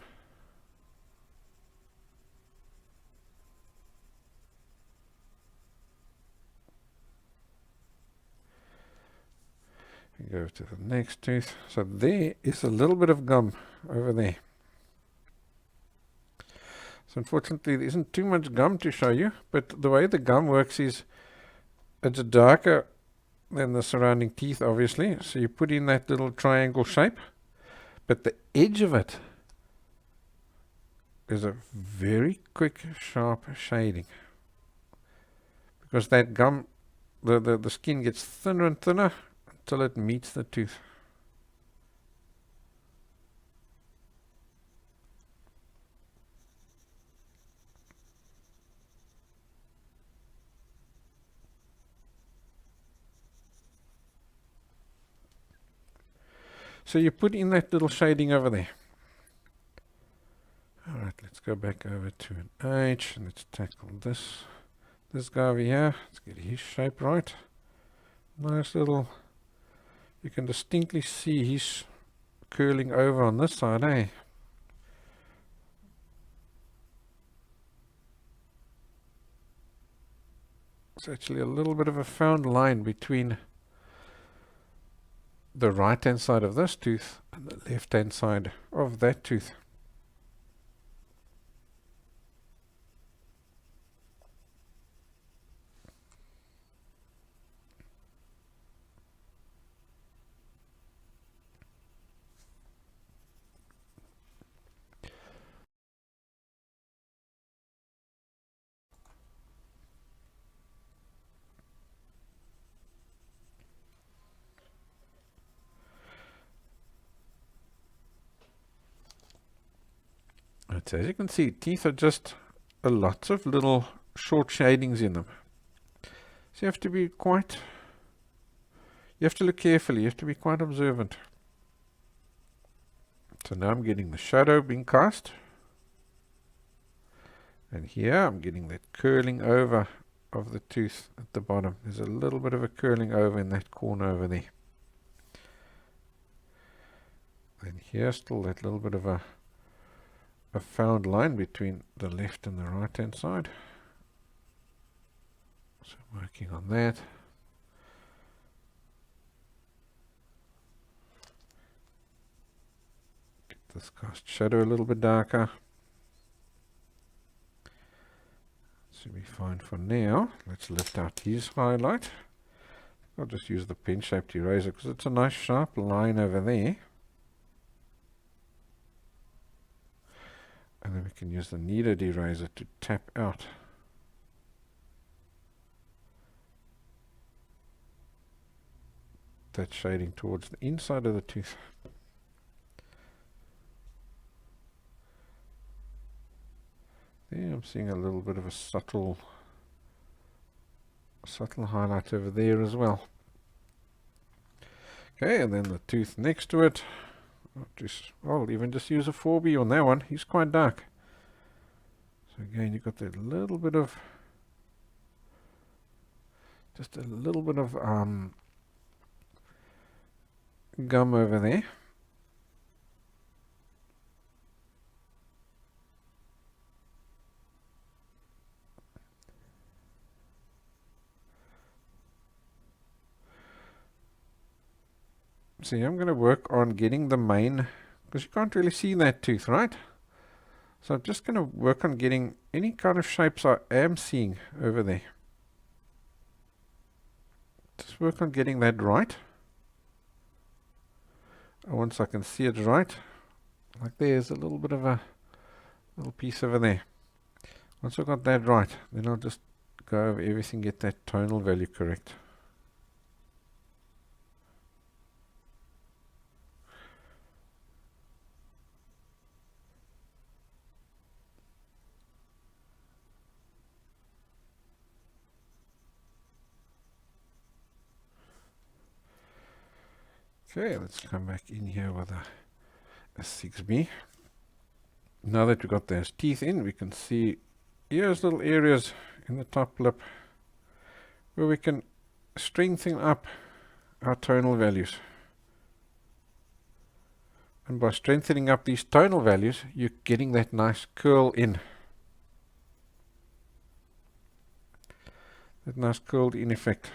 Go to the next tooth. So there is a little bit of gum over there. So unfortunately there isn't too much gum to show you, but the way the gum works is it's darker than the surrounding teeth, obviously. So you put in that little triangle shape, but the edge of it is a very quick, sharp shading. Because that gum, the skin gets thinner and thinner until it meets the tooth. So you put in that little shading over there. Alright, let's go back over to an H and let's tackle this guy over here. Let's get his shape right. Nice little, you can distinctly see he's curling over on this side, eh? It's actually a little bit of a found line between the right hand side of this tooth and the left hand side of that tooth. Right, so as you can see, teeth are just lots of little short shadings in them. So you have to be quite, you have to look carefully, you have to be quite observant. So now I'm getting the shadow being cast. And here I'm getting that curling over of the tooth at the bottom. There's a little bit of a curling over in that corner over there. And here still that little bit of a found line between the left and the right hand side. So I'm working on that. Get this cast shadow a little bit darker. Should be fine for now. Let's lift out his highlight. I'll just use the pen-shaped eraser because it's a nice sharp line over there. And then we can use the kneaded eraser to tap out that shading towards the inside of the tooth. There I'm seeing a little bit of a subtle highlight over there as well. Okay, and then the tooth next to it. I'll even just use a 4B on that one. He's quite dark. So again, you've got that little bit of, just a little bit of gum over there. See, I'm going to work on getting the main, because you can't really see that tooth, right? So I'm just going to work on getting any kind of shapes I am seeing over there. Just work on getting that right. And once I can see it right, like there's a little bit of a little piece over there. Once I've got that right, then I'll just go over everything, get that tonal value correct. Okay, let's come back in here with a 6B. Now that we've got those teeth in, we can see here's little areas in the top lip where we can strengthen up our tonal values. And by strengthening up these tonal values, you're getting that nice curl in. That nice curled in effect.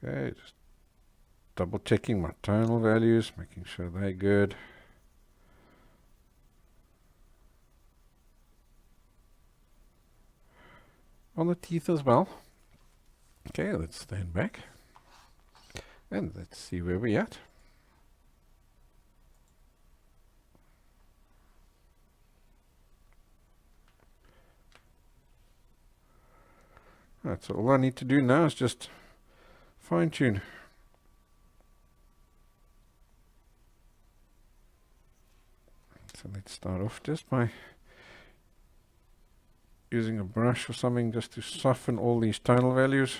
Okay, just double checking my tonal values, making sure they're good. On the teeth as well. Okay, let's stand back and let's see where we're at. Right, so all I need to do now is just fine tune. So let's start off just by using a brush or something just to soften all these tonal values.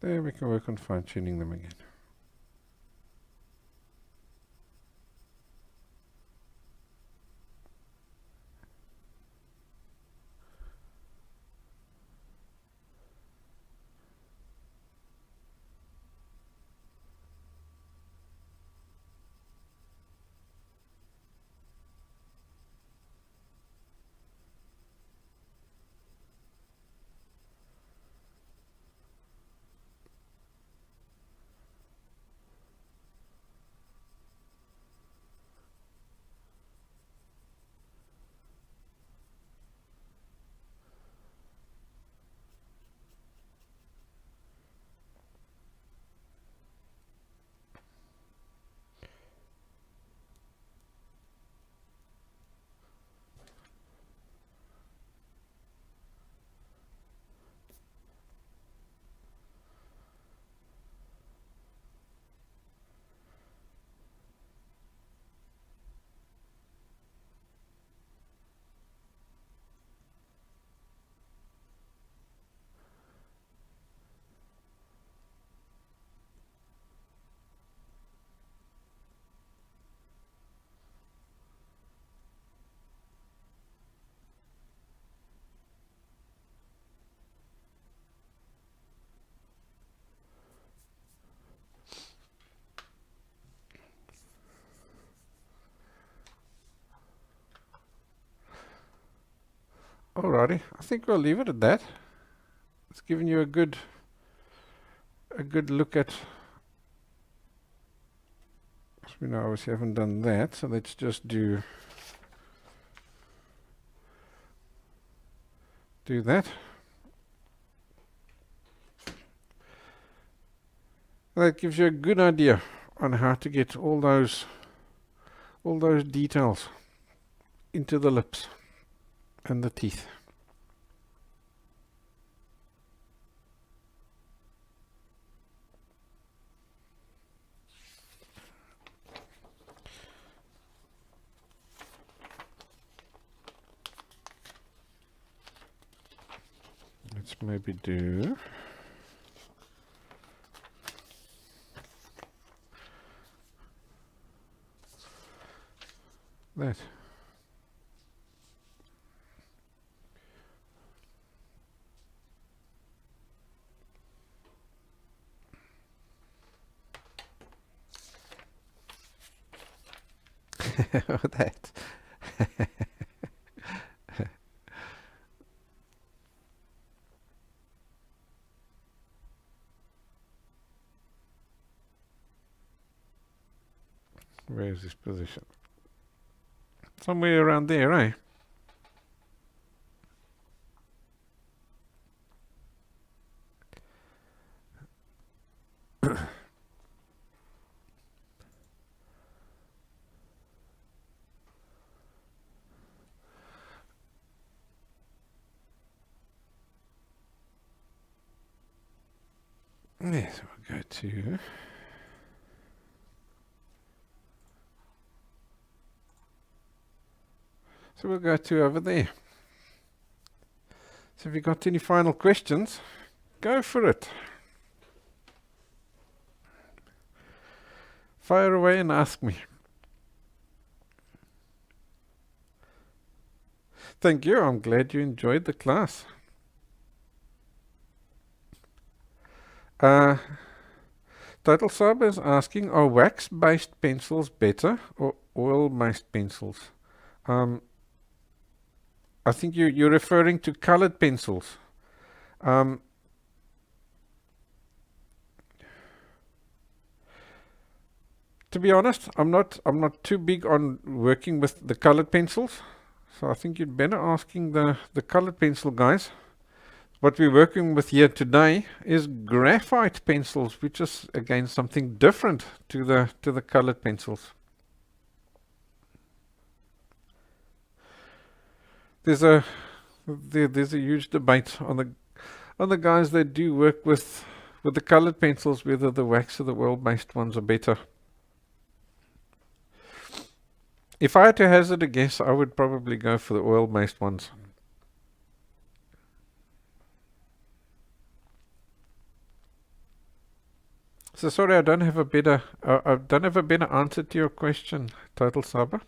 There we can work on fine-tuning them again. Alrighty, I think we'll leave it at that. It's given you a good look at. We now obviously haven't done that, so let's just do that. That gives you a good idea on how to get all those details into the lips and the teeth. Let's maybe do that. That. Where is this position? Somewhere around there, eh? Yes, we'll go to over there. So if you've got any final questions, go for it. Fire away and ask me. Thank you. I'm glad you enjoyed the class. Total Sub is asking, are wax-based pencils better or oil-based pencils? I think you're referring to colored pencils. To be honest, I'm not too big on working with the colored pencils, so I think you'd better asking the colored pencil guys. What we're working with here today is graphite pencils, which is again something different to the colored pencils. There's a huge debate on the guys that do work with the colored pencils, whether the wax or the oil-based ones are better. If I had to hazard a guess, I would probably go for the oil-based ones. So sorry, I don't have a better answer to your question, Total Saber.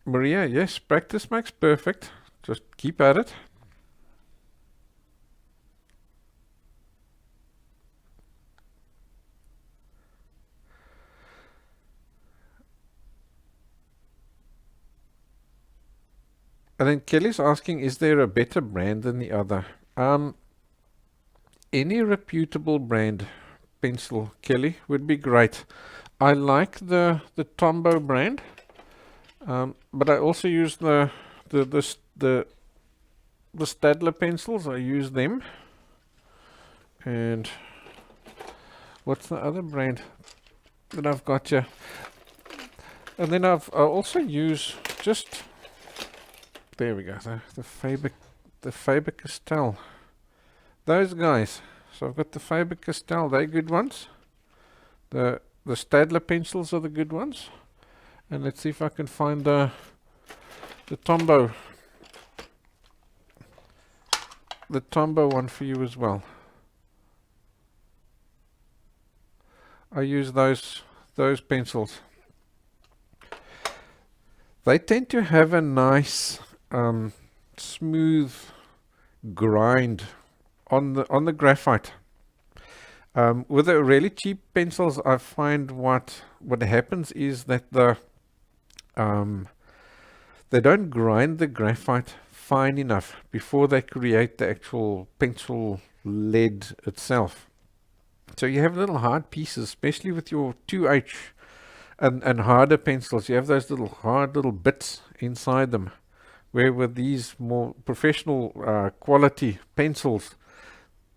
Maria, yes, practice makes perfect. Just keep at it. And then Kelly's asking, is there a better brand than the other? Any reputable brand pencil, Kelly, would be great. I like the Tombow brand, but I also use the Stadler pencils. I use them. And what's the other brand that I've got here? And then I also use just, there we go, the Faber-Castell. Those guys. So I've got the Faber-Castell, they're good ones. The Stadler pencils are the good ones. And let's see if I can find the Tombow one for you as well. I use those pencils. They tend to have a nice smooth grind on the graphite. With the really cheap pencils, I find what happens is that they don't grind the graphite fine enough before they create the actual pencil lead itself. So you have little hard pieces, especially with your 2H and harder pencils. You have those little hard little bits inside them, where with these more professional quality pencils,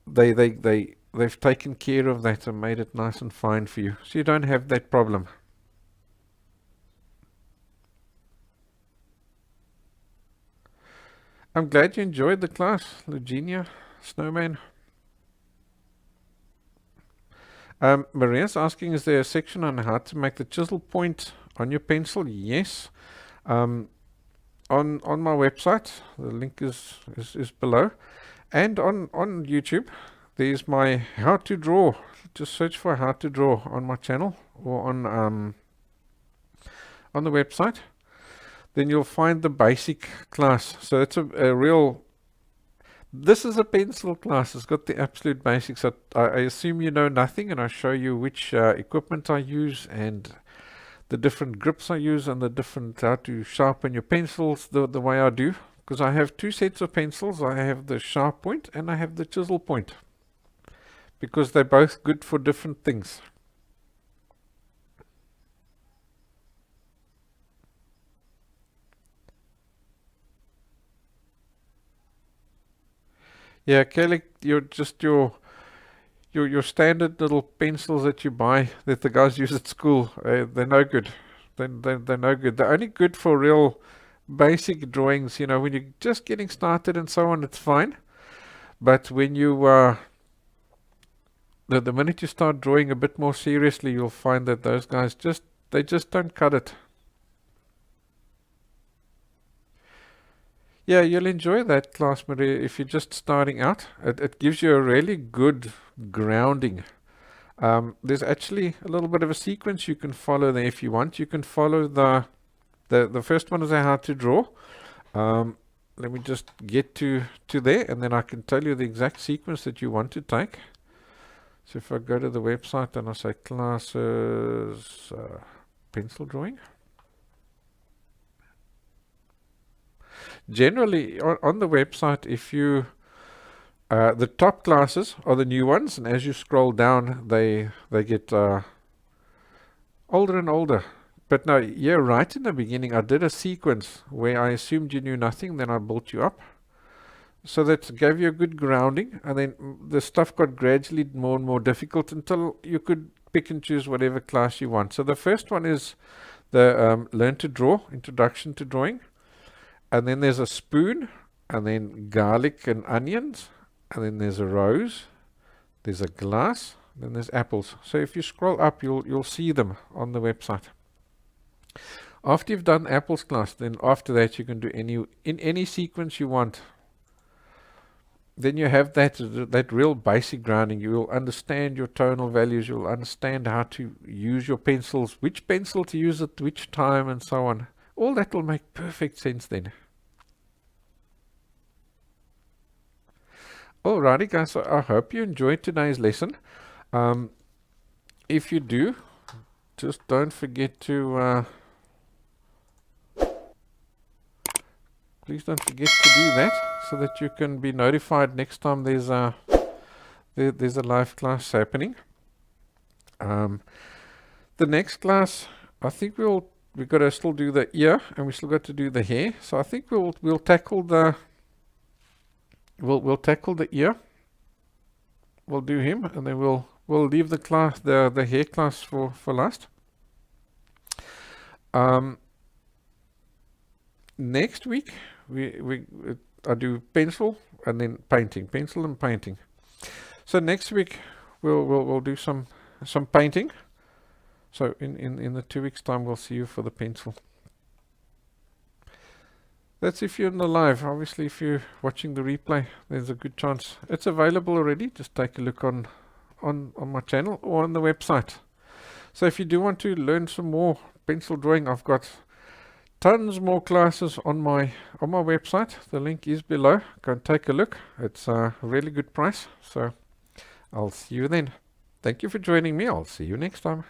they've taken care of that and made it nice and fine for you, so you don't have that problem. I'm glad you enjoyed the class, Eugenia Snowman. Maria's asking, is there a section on how to make the chisel point on your pencil? Yes. On my website, the link is below, and on YouTube, there's my how to draw. Just search for how to draw on my channel or on the website. Then you'll find the basic class. So it's a real, this is a pencil class. It's got the absolute basics. I assume you know nothing, and I show you which equipment I use and the different grips I use and the different how to sharpen your pencils the way I do. Because I have two sets of pencils. I have the sharp point and I have the chisel point, because they're both good for different things. Yeah, Kelly, you're just your standard little pencils that you buy that the guys use at school. They're no good. They're no good. They're only good for real basic drawings. You know, when you're just getting started and so on, it's fine. But when you the minute you start drawing a bit more seriously, you'll find that those guys just don't cut it. Yeah, you'll enjoy that class, Maria, if you're just starting out. It gives you a really good grounding. There's actually a little bit of a sequence you can follow there if you want. You can follow the first one is how to draw. Let me just get to there, and then I can tell you the exact sequence that you want to take. So if I go to the website and I say classes, pencil drawing. Generally, on the website, if you the top classes are the new ones, and as you scroll down, they get older and older. But no, yeah, right in the beginning, I did a sequence where I assumed you knew nothing, then I built you up. So that gave you a good grounding, and then the stuff got gradually more and more difficult until you could pick and choose whatever class you want. So the first one is the Learn to Draw, Introduction to Drawing. And then there's a spoon, and then garlic and onions, and then there's a rose, there's a glass, then there's apples. So if you scroll up, you'll see them on the website. After you've done apples class, then after that you can do any sequence you want. Then you have that real basic grounding. You will understand your tonal values. You'll understand how to use your pencils, which pencil to use at which time, and so on. All that will make perfect sense then. Alrighty guys, so I hope you enjoyed today's lesson. If you do, just don't forget to please don't forget to do that, so that you can be notified next time there's a live class happening. The next class, I think we've got to still do the ear, and we still got to do the hair. So I think we'll tackle the ear. We'll do him, and then we'll leave the class, the hair class for last. Next week I do pencil and then painting, pencil and painting. So next week we'll do some painting. So in the 2 weeks time, we'll see you for the pencil. That's if you're in the live. Obviously, if you're watching the replay, there's a good chance it's available already. Just take a look on my channel or on the website. So if you do want to learn some more pencil drawing, I've got tons more classes on my website. The link is below. Go and take a look. It's a really good price. So I'll see you then. Thank you for joining me. I'll see you next time.